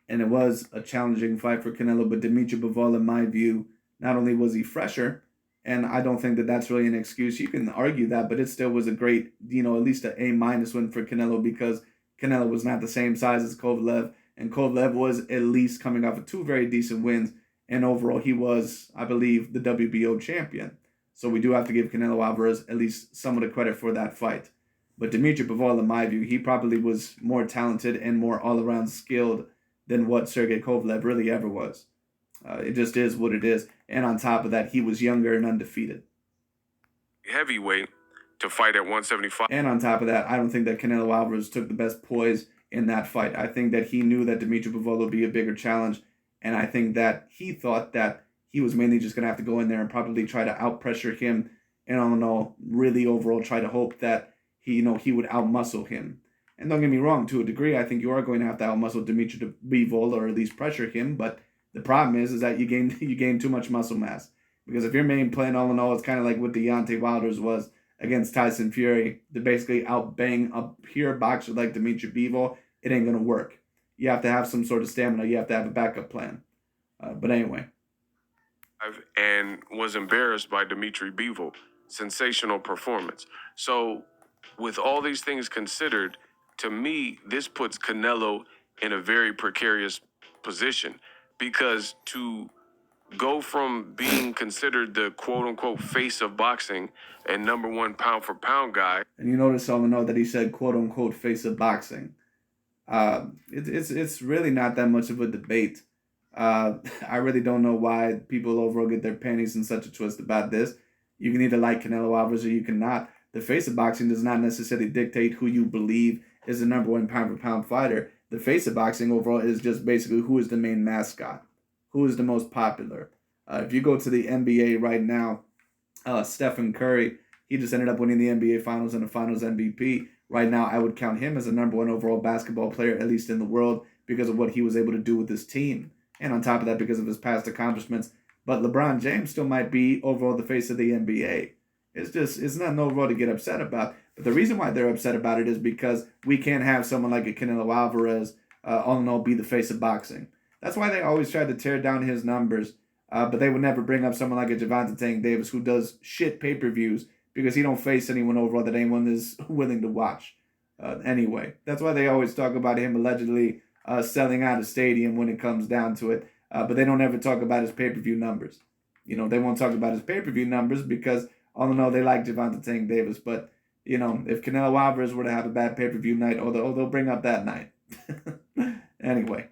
and it was a challenging fight for Canelo. But Dimitri Bivol, in my view, not only was he fresher, and I don't think that that's really an excuse. You can argue that, but it still was a great, at least an A- win for Canelo because Canelo was not the same size as Kovalev, and Kovalev was at least coming off of two very decent wins, and overall he was, I believe, the WBO champion. So we do have to give Canelo Alvarez at least some of the credit for that fight. But Dimitri Bivol, in my view, he probably was more talented and more all-around skilled than what Sergey Kovalev really ever was. It just is what it is. And on top of that, he was younger and undefeated. Heavyweight to fight at 175. And on top of that, I don't think that Canelo Alvarez took the best poise in that fight. I think that he knew that Dimitri Bivol would be a bigger challenge. And I think that he thought that he was mainly just going to have to go in there and probably try to out-pressure him. And I don't know, really overall try to hope that he would outmuscle him. And don't get me wrong, to a degree, I think you are going to have to outmuscle Dimitri Bivol or at least pressure him. But the problem is that you gain too much muscle mass. Because if your main plan, all in all, it's kind of like what Deontay Wilder's was against Tyson Fury, to basically outbang a pure boxer like Dimitri Bivol, it ain't going to work. You have to have some sort of stamina. You have to have a backup plan. But anyway. And was embarrassed by Dimitri Bivol. Sensational performance. So with all these things considered, to me, this puts Canelo in a very precarious position because to go from being considered the quote-unquote face of boxing and number one pound-for-pound guy. And you notice, I know that he said quote-unquote face of boxing. It's really not that much of a debate. I really don't know why people overall get their panties in such a twist about this. You can either like Canelo Alvarez or you cannot. The face of boxing does not necessarily dictate who you believe is the number one pound-for-pound fighter. The face of boxing overall is just basically who is the main mascot, who is the most popular. If you go to the NBA right now, Stephen Curry, he just ended up winning the NBA Finals and the Finals MVP. Right now, I would count him as the number one overall basketball player, at least in the world, because of what he was able to do with his team. And on top of that, because of his past accomplishments. But LeBron James still might be overall the face of the NBA. It's not overall to get upset about. But the reason why they're upset about it is because we can't have someone like a Canelo Alvarez, all in all, be the face of boxing. That's why they always try to tear down his numbers. But they would never bring up someone like a Gervonta Tank Davis who does shit pay-per-views because he don't face anyone overall that anyone is willing to watch. Anyway, that's why they always talk about him allegedly selling out a stadium when it comes down to it. But they don't ever talk about his pay-per-view numbers. They won't talk about his pay-per-view numbers because, all in all, they like Gervonta Tank Davis. But if Canelo Alvarez were to have a bad pay-per-view night, they'll bring up that night. Anyway.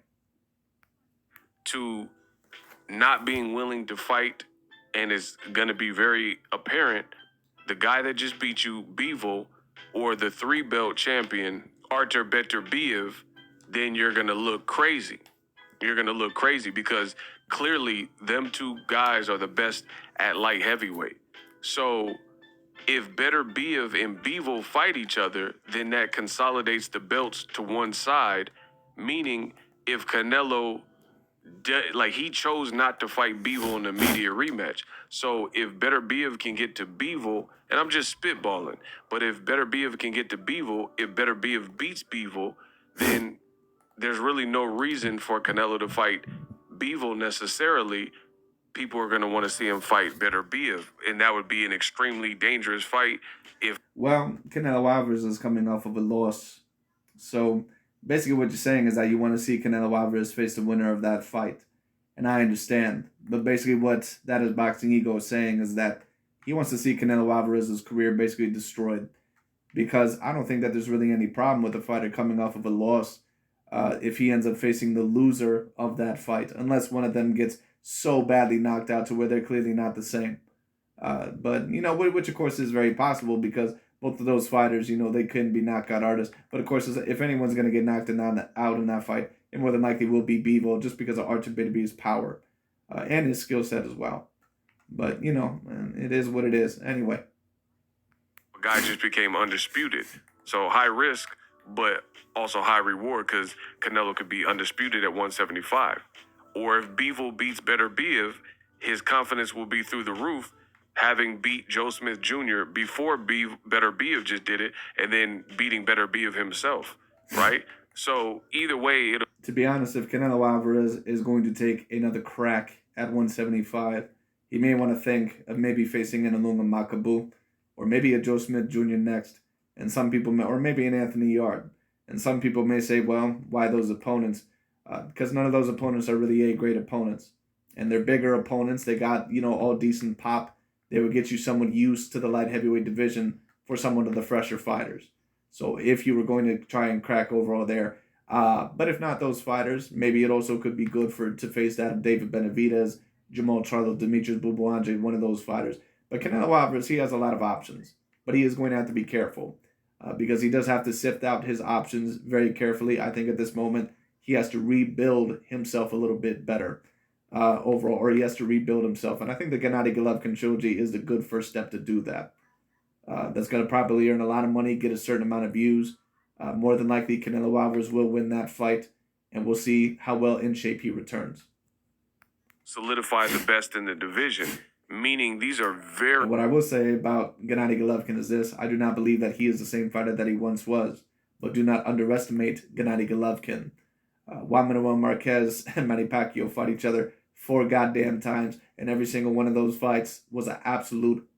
To not being willing to fight, and it's going to be very apparent, the guy that just beat you, Bivol, or the 3-belt champion, Artur Beterbiev, then you're going to look crazy. You're going to look crazy because clearly them two guys are the best at light heavyweight. So if Beterbiev and Bivol fight each other, then that consolidates the belts to one side, meaning if Canelo he chose not to fight Bivol in the media rematch. So if Beterbiev can get to Bivol, and I'm just spitballing, but if Beterbiev can get to Bivol, if Beterbiev beats Bivol, then there's really no reason for Canelo to fight Bivol necessarily. People are going to want to see him fight Beterbiev, and that would be an extremely dangerous fight. Well, Canelo Alvarez is coming off of a loss. So basically, what you're saying is that you want to see Canelo Alvarez face the winner of that fight. And I understand. But basically, what that is Boxing Ego is saying is that he wants to see Canelo Alvarez's career basically destroyed. Because I don't think that there's really any problem with a fighter coming off of a loss if he ends up facing the loser of that fight, unless one of them gets so badly knocked out to where they're clearly not the same. But which of course is very possible because both of those fighters, they couldn't be knockout artists. But of course, if anyone's going to get knocked out in that fight, it more than likely will be Bivol just because of Artur Beterbiev's power and his skill set as well. But, it is what it is. Anyway. A guy just became undisputed. So high risk, but also high reward because Canelo could be undisputed at 175. Or if Bivol beats Beterbiev, his confidence will be through the roof, having beat Joe Smith Jr. before Beterbiev just did it, and then beating Beterbiev himself, right? So either way, to be honest, if Canelo Alvarez is going to take another crack at 175, he may want to think of maybe facing an Ilunga Makabu, or maybe a Joe Smith Jr. next, and some people may, or maybe an Anthony Yard, and some people may say, well, why those opponents? Because none of those opponents are really A-grade opponents, and they're bigger opponents. They got all decent pop. They would get you someone used to the light heavyweight division for someone of the fresher fighters. So if you were going to try and crack overall there, but if not those fighters, maybe it also could be good to face that of David Benavidez, Jamal Charlo, Demetrius Bouboulanje, one of those fighters. But Canelo Alvarez, he has a lot of options, but he is going to have to be careful because he does have to sift out his options very carefully. I think at this moment he has to rebuild himself a little bit better overall, or he has to rebuild himself. And I think the Gennady Golovkin-Trilogy is the good first step to do that. That's going to probably earn a lot of money, get a certain amount of views. More than likely, Canelo Alvarez will win that fight, and we'll see how well in shape he returns. Solidify the best in the division, meaning these are very... And what I will say about Gennady Golovkin is this: I do not believe that he is the same fighter that he once was, but do not underestimate Gennady Golovkin. Juan Manuel Marquez and Manny Pacquiao fought each other 4 goddamn times, and every single one of those fights was an absolute,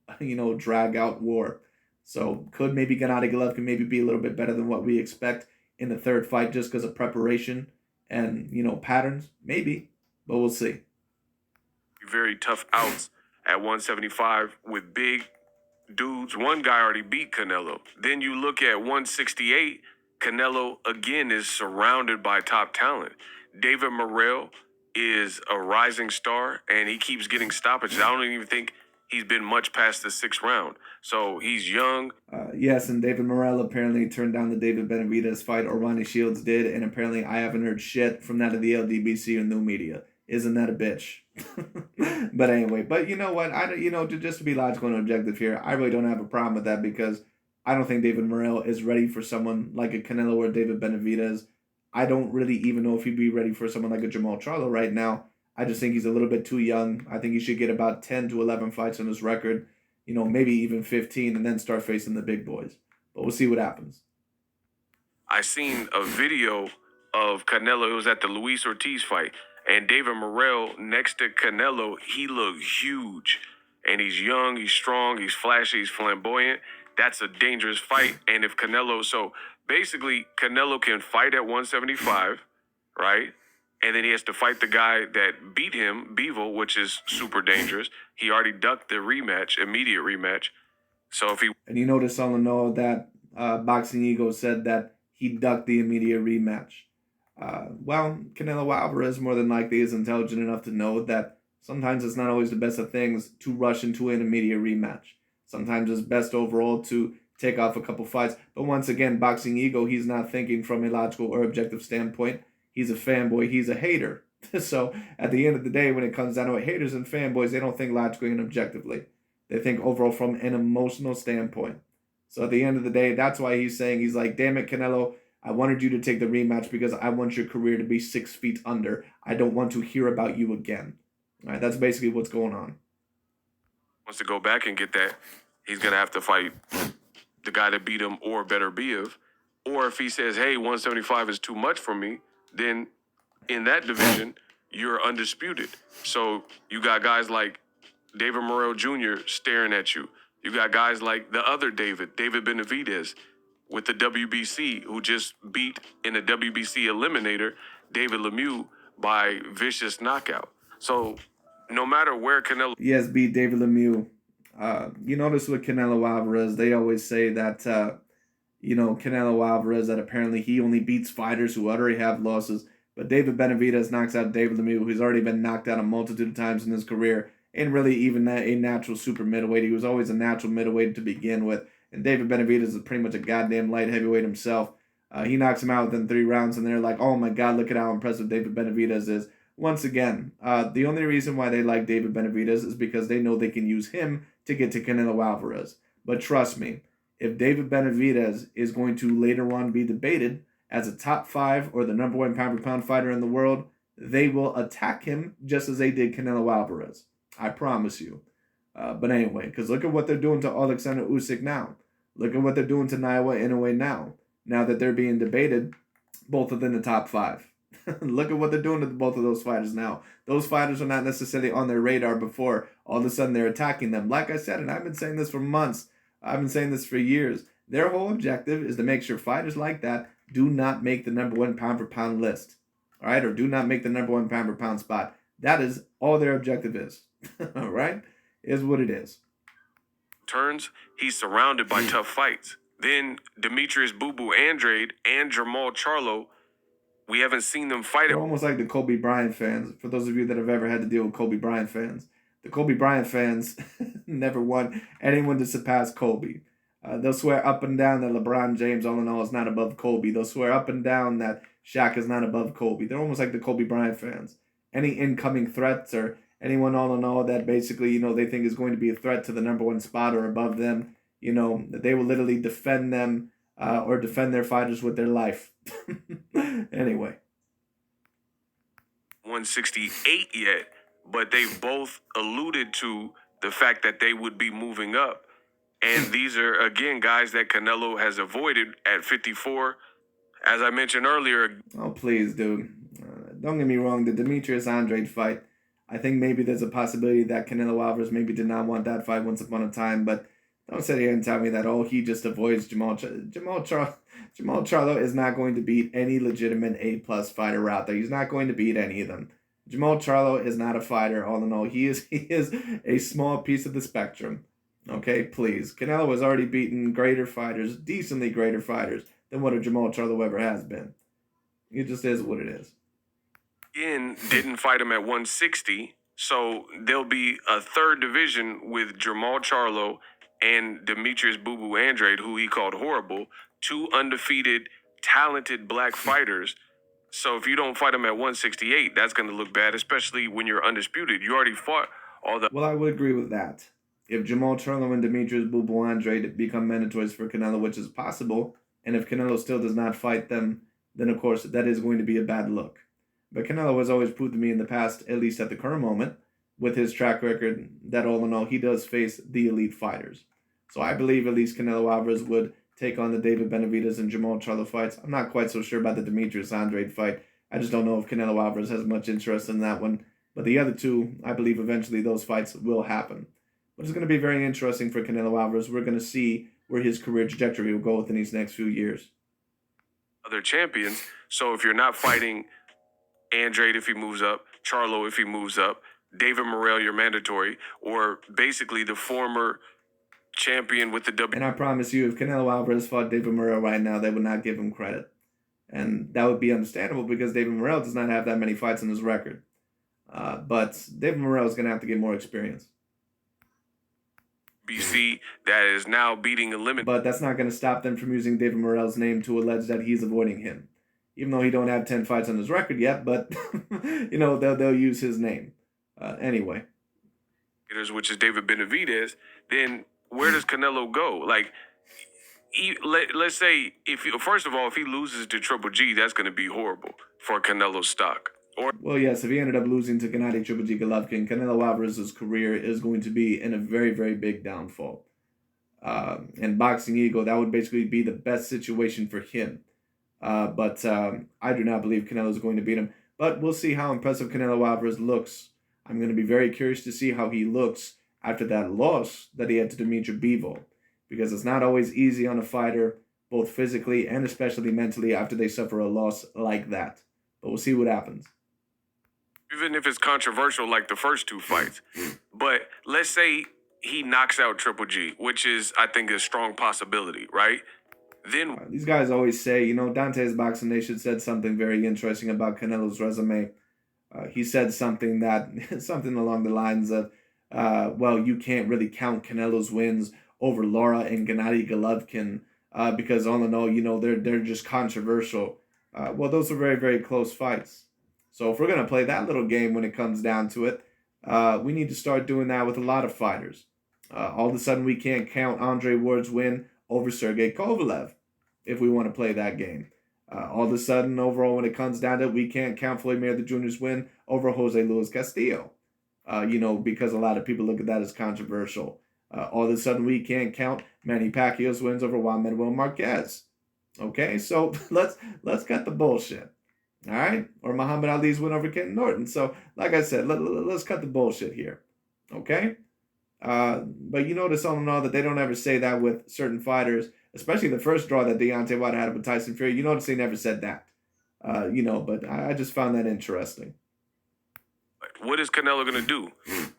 drag-out war. So could maybe Gennady Golovkin maybe be a little bit better than what we expect in the third fight just because of preparation and, patterns? Maybe, but we'll see. Very tough outs at 175 with big dudes. One guy already beat Canelo. Then you look at 168, Canelo again is surrounded by top talent. David Morrell is a rising star, and he keeps getting stoppages. I don't even think he's been much past the 6th round. So he's young. Yes, and David Morrell apparently turned down the David Benavidez fight, or Ronnie Shields did, and apparently I haven't heard shit from that of the LDBC or new media. Isn't that a bitch? But anyway, but you know what? Just to be logical and objective here, I really don't have a problem with that because I don't think David Morrell is ready for someone like a Canelo or David Benavidez. I don't really even know if he'd be ready for someone like a Jamal Charlo right now. I just think he's a little bit too young. I think he should get about 10 to 11 fights on his record, maybe even 15, and then start facing the big boys. But we'll see what happens. I seen a video of Canelo. It was at the Luis Ortiz fight. And David Morrell next to Canelo, he looked huge. And he's young, he's strong, he's flashy, he's flamboyant. That's a dangerous fight. And if Canelo, so basically Canelo can fight at 175, right? And then he has to fight the guy that beat him, Bivol, which is super dangerous. He already ducked the rematch, immediate rematch. So if he And you notice on the know that Boxing Ego said that he ducked the immediate rematch. Well, Canelo Alvarez more than likely is intelligent enough to know that sometimes it's not always the best of things to rush into an immediate rematch. Sometimes it's best overall to take off a couple fights. But once again, Boxing Ego, he's not thinking from a logical or objective standpoint. He's a fanboy, he's a hater. So at the end of the day, when it comes down to it, haters and fanboys, they don't think logically and objectively. They think overall from an emotional standpoint. So at the end of the day, that's why he's saying, he's like, damn it, Canelo, I wanted you to take the rematch because I want your career to be 6 feet under. I don't want to hear about you again. All right, that's basically what's going on. wants to go back and get that, he's going to have to fight the guy that beat him or Beterbiev. Or if he says, hey, 175 is too much for me, then in that division, you're undisputed. So you got guys like David Morrell Jr. staring at you. You got guys like the other David Benavidez with the WBC, who just beat in a WBC eliminator David Lemieux by vicious knockout. So no matter where Canelo Yes, beat David Lemieux. You notice with Canelo Alvarez, they always say that, Canelo Alvarez, that apparently he only beats fighters who already have losses. But David Benavidez knocks out David Lemieux, who's already been knocked out a multitude of times in his career, and really even a natural super middleweight. He was always a natural middleweight to begin with. And David Benavidez is pretty much a goddamn light heavyweight himself. He knocks him out within 3 rounds, and they're like, oh my God, look at how impressive David Benavidez is. Once again, the only reason why they like David Benavidez is because they know they can use him to get to Canelo Alvarez. But trust me, if David Benavidez is going to later on be debated as a top 5 or the number 1 pound for pound fighter in the world, they will attack him just as they did Canelo Alvarez. I promise you. But anyway, because look at what they're doing to Alexander Usyk now. Look at what they're doing to Naoya Inoue now. Now that they're being debated, both within the top 5. Look at what they're doing to both of those fighters now. Those fighters are not necessarily on their radar before all of a sudden they're attacking them. Like I said, and I've been saying this for months, I've been saying this for years. Their whole objective is to make sure fighters like that do not make the number 1 pound for pound list. All right, or do not make the number 1 pound for pound spot. That is all their objective is. All right, is what it is. turns, he's surrounded by tough fights. Then Demetrius Boo Boo Andrade and Jermall Charlo, we haven't seen them fight They're it. almost like the Kobe Bryant fans. For those of you that have ever had to deal with Kobe Bryant fans, the Kobe Bryant fans never want anyone to surpass Kobe. They'll swear up and down that LeBron James, all in all, is not above Kobe. They'll swear up and down that Shaq is not above Kobe. They're almost like the Kobe Bryant fans. Any incoming threats or anyone, all in all, that basically, they think is going to be a threat to the number 1 spot or above them, they will literally defend them or defend their fighters with their life. Anyway. 168 yet, but they've both alluded to the fact that they would be moving up. And these are, again, guys that Canelo has avoided at 54. As I mentioned earlier. Oh, please, dude. Don't get me wrong. The Demetrius Andrade fight, I think maybe there's a possibility that Canelo Alvarez maybe did not want that fight once upon a time, but don't sit here and tell me that, he just avoids Jermall Charlo is not going to beat any legitimate A-plus fighter out there. He's not going to beat any of them. Jermall Charlo is not a fighter, all in all. He is a small piece of the spectrum. Okay, please. Canelo has already beaten greater fighters, decently greater fighters, than what a Jermall Charlo ever has been. It just is what it is. Again, didn't fight him at 160, so there'll be a third division with Jermall Charlo and Demetrius Boo Boo Andrade, who he called horrible, 2 undefeated, talented black fighters. So if you don't fight him at 168, that's going to look bad, especially when you're undisputed. You already fought all the... Well, I would agree with that. If Jermall Charlo and Demetrius Boo Boo Andrade become mandatories for Canelo, which is possible, and if Canelo still does not fight them, then of course that is going to be a bad look. But Canelo has always proved to me in the past, at least at the current moment, with his track record, that all in all, he does face the elite fighters. So I believe at least Canelo Alvarez would take on the David Benavidez and Jermall Charlo fights. I'm not quite so sure about the Demetrius Andrade fight. I just don't know if Canelo Alvarez has much interest in that one. But the other two, I believe eventually those fights will happen. But it's going to be very interesting for Canelo Alvarez. We're going to see where his career trajectory will go within these next few years. Other champions. So if you're not fighting Andrade if he moves up, Charlo if he moves up, David Morrell, you're mandatory, or basically the former champion with the W. And I promise you, if Canelo Alvarez fought David Morrell right now, they would not give him credit. And that would be understandable because David Morrell does not have that many fights on his record. But David Morrell is going to have to get more experience. BC that is now beating eliminated. But that's not going to stop them from using David Morrell's name to allege that he's avoiding him. Even though he don't have 10 fights on his record yet, but, you know, they'll use his name. Anyway. Which is David Benavidez, then where does Canelo go? Like, let's say, first of all, if he loses to Triple G, that's going to be horrible for Canelo's stock. Well, yes, if he ended up losing to Gennady Triple G Golovkin, Canelo Alvarez's career is going to be in a very, very big downfall. And Boxing Ego, that would basically be the best situation for him. But I do not believe Canelo is going to beat him. But we'll see how impressive Canelo Alvarez looks. I'm going to be very curious to see how he looks after that loss that he had to Dimitri Bivol. Because it's not always easy on a fighter, both physically and especially mentally, after they suffer a loss like that. But we'll see what happens. Even if it's controversial like the first two fights. But let's say he knocks out Triple G, which is, I think, a strong possibility, right? Then these guys always say, you know, Dante's Boxing Nation said something very interesting about Canelo's resume. He said something along the lines of, well, you can't really count Canelo's wins over Lara and Gennady Golovkin because all in all, you know, they're just controversial. Well, those are very, very close fights. So if we're going to play that little game when it comes down to it, we need to start doing that with a lot of fighters. All of a sudden, we can't count Andre Ward's win over Sergey Kovalev if we want to play that game. All of a sudden, overall, when it comes down to it, we can't count Floyd Mayweather Jr.'s win over Jose Luis Castillo, you know, because a lot of people look at that as controversial. All of a sudden, we can't count Manny Pacquiao's wins over Juan Manuel Marquez. Okay, so let's cut the bullshit. All right, or Muhammad Ali's win over Ken Norton. So, like I said, let's cut the bullshit here. Okay, but you notice all in all that they don't ever say that with certain fighters, especially the first draw that Deontay Wilder had with Tyson Fury. You notice they never said that. You know, but I just found that interesting. What is Canelo going to do?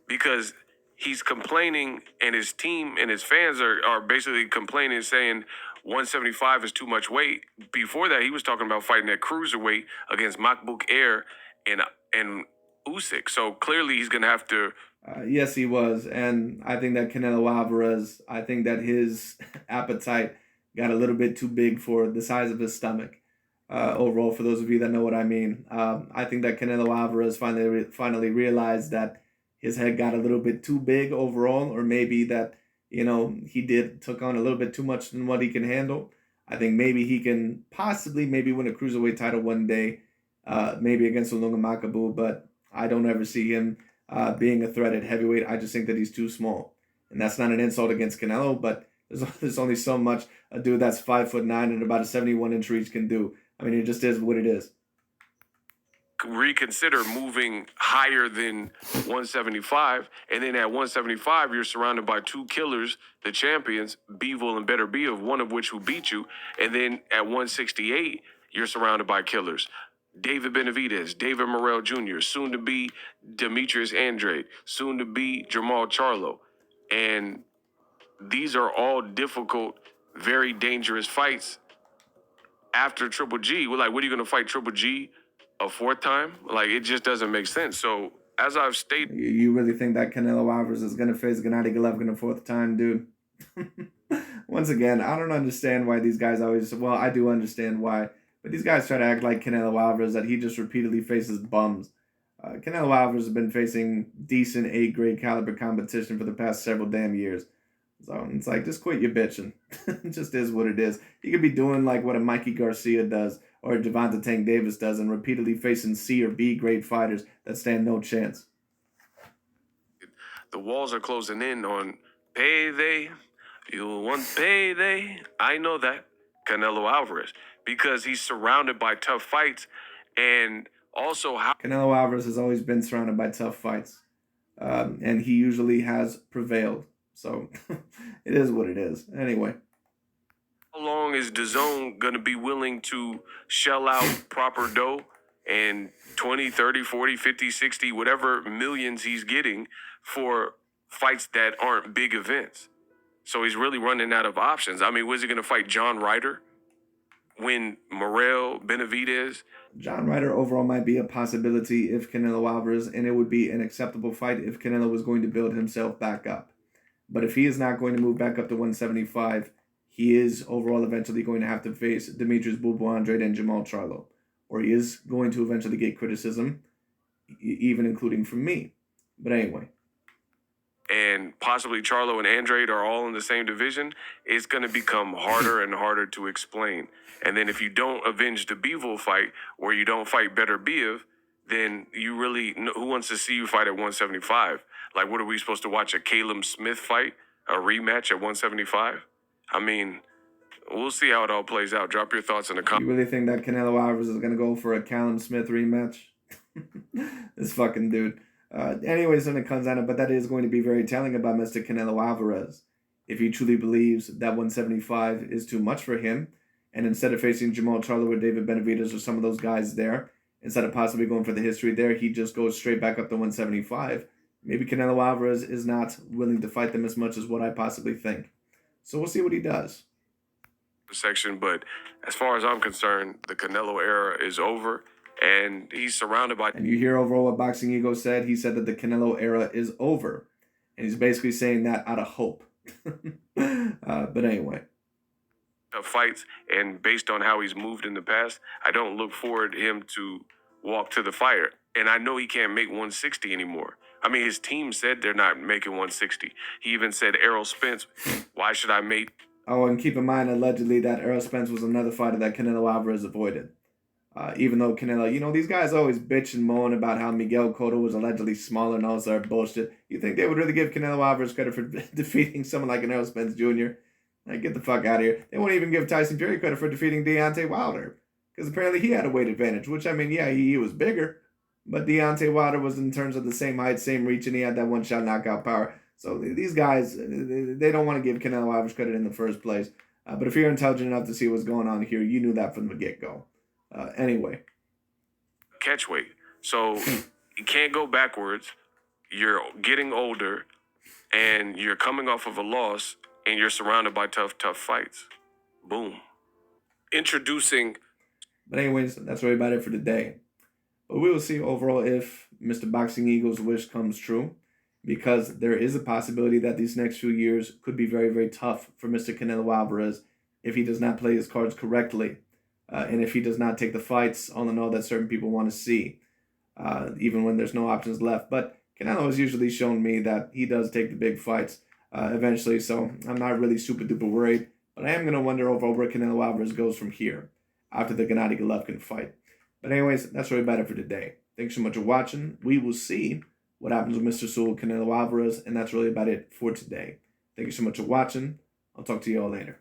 Because he's complaining, and his team and his fans are basically complaining, saying 175 is too much weight. Before that, he was talking about fighting at cruiserweight against Makbouk Air and Usyk. So clearly, he's going to have to. Yes, he was, and I think that Canelo Alvarez, I think that his appetite got a little bit too big for the size of his stomach. Overall, for those of you that know what I mean, I think that Canelo Alvarez finally realized that his head got a little bit too big overall, or maybe that, you know, he took on a little bit too much than what he can handle. I think maybe he can possibly win a cruiserweight title one day, maybe against Olunga Makabu, but I don't ever see him being a threat at heavyweight. I just think that he's too small. And that's not an insult against Canelo, but there's only so much a dude that's 5'9" and about a 71-inch reach can do. I mean, it just is what it is. Reconsider moving higher than 175, and then at 175 you're surrounded by two killers, the champions Bivol and Beterbiev, one of which who beat you, and then at 168 you're surrounded by killers, David Benavidez, David Morrell Jr., soon to be Demetrius Andrade, soon to be Jamal Charlo, and these are all difficult, very dangerous fights. After Triple G, we're like, what are you going to fight Triple G a fourth time? Like, it just doesn't make sense. So, as I've stated... You really think that Canelo Alvarez is going to face Gennady Golovkin a fourth time, dude? Once again, I don't understand why these guys always... Well, I do understand why. But these guys try to act like Canelo Alvarez, that he just repeatedly faces bums. Canelo Alvarez has been facing decent A-grade caliber competition for the past several damn years. So it's like, just quit your bitching. It just is what it is. He could be doing like what a Mikey Garcia does or a Gervonta Tank Davis does and repeatedly facing C or B grade fighters that stand no chance. The walls are closing in on payday. You want payday? I know that. Canelo Alvarez. Because he's surrounded by tough fights. And also how... Canelo Alvarez has always been surrounded by tough fights. And he usually has prevailed. So, it is what it is. Anyway. How long is DAZN going to be willing to shell out proper dough and 20, 30, 40, 50, 60, whatever millions he's getting for fights that aren't big events? So he's really running out of options. I mean, was he going to fight John Ryder when Morel Benavidez? John Ryder overall might be a possibility if Canelo Alvarez, and it would be an acceptable fight if Canelo was going to build himself back up. But if he is not going to move back up to 175, he is overall eventually going to have to face Demetrius Bulbo Andrade and Jamal Charlo. Or he is going to eventually get criticism, even including from me. But anyway. And possibly Charlo and Andrade are all in the same division, it's going to become harder and harder to explain. And then if you don't avenge the Bivol fight, or you don't fight Beterbiev, then you really, who wants to see you fight at 175? Like, what are we supposed to watch, a Caleb Smith fight, a rematch at 175? I mean, we'll see how it all plays out. Drop your thoughts in the comments. You really think that Canelo Alvarez is going to go for a Callum Smith rematch? This fucking dude. Anyways, when it comes down to it, but that is going to be very telling about Mr. Canelo Alvarez. If he truly believes that 175 is too much for him, and instead of facing Jamal Charlo or David Benavidez or some of those guys there, instead of possibly going for the history there, he just goes straight back up to 175. Maybe Canelo Alvarez is not willing to fight them as much as what I possibly think. So we'll see what he does. Section, but as far as I'm concerned, the Canelo era is over, and he's surrounded by. And you hear overall what Boxing Ego said. He said that the Canelo era is over, and he's basically saying that out of hope. But anyway, fights, and based on how he's moved in the past, I don't look forward to him to walk to the fire. And I know he can't make 160 anymore. I mean, his team said they're not making 160. He even said, Errol Spence, why should I make? Oh, and keep in mind, allegedly, that Errol Spence was another fighter that Canelo Alvarez avoided. Even though Canelo, these guys always bitch and moan about how Miguel Cotto was allegedly smaller and all that bullshit. You think they would really give Canelo Alvarez credit for defeating someone like an Errol Spence Jr.? Like, get the fuck out of here. They won't even give Tyson Fury credit for defeating Deontay Wilder. Because apparently he had a weight advantage, which, I mean, yeah, he was bigger. But Deontay Wilder was in terms of the same height, same reach, and he had that one-shot knockout power. So these guys, they don't want to give Canelo Alvarez credit in the first place. But if you're intelligent enough to see what's going on here, you knew that from the get-go. Anyway. Catch weight. So you can't go backwards. You're getting older, and you're coming off of a loss, and you're surrounded by tough fights. Boom. Introducing. But anyways, that's really about it for today. But we will see overall if Mr. Boxing Ego's wish comes true, because there is a possibility that these next few years could be very, very tough for Mr. Canelo Alvarez if he does not play his cards correctly, and if he does not take the fights, all in all, that certain people want to see, even when there's no options left. But Canelo has usually shown me that he does take the big fights eventually, so I'm not really super duper worried. But I am going to wonder overall where Canelo Alvarez goes from here after the Gennady Golovkin fight. But anyways, that's really about it for today. Thanks so much for watching. We will see what happens with Mr. Sewell Canelo Alvarez, and that's really about it for today. Thank you so much for watching. I'll talk to you all later.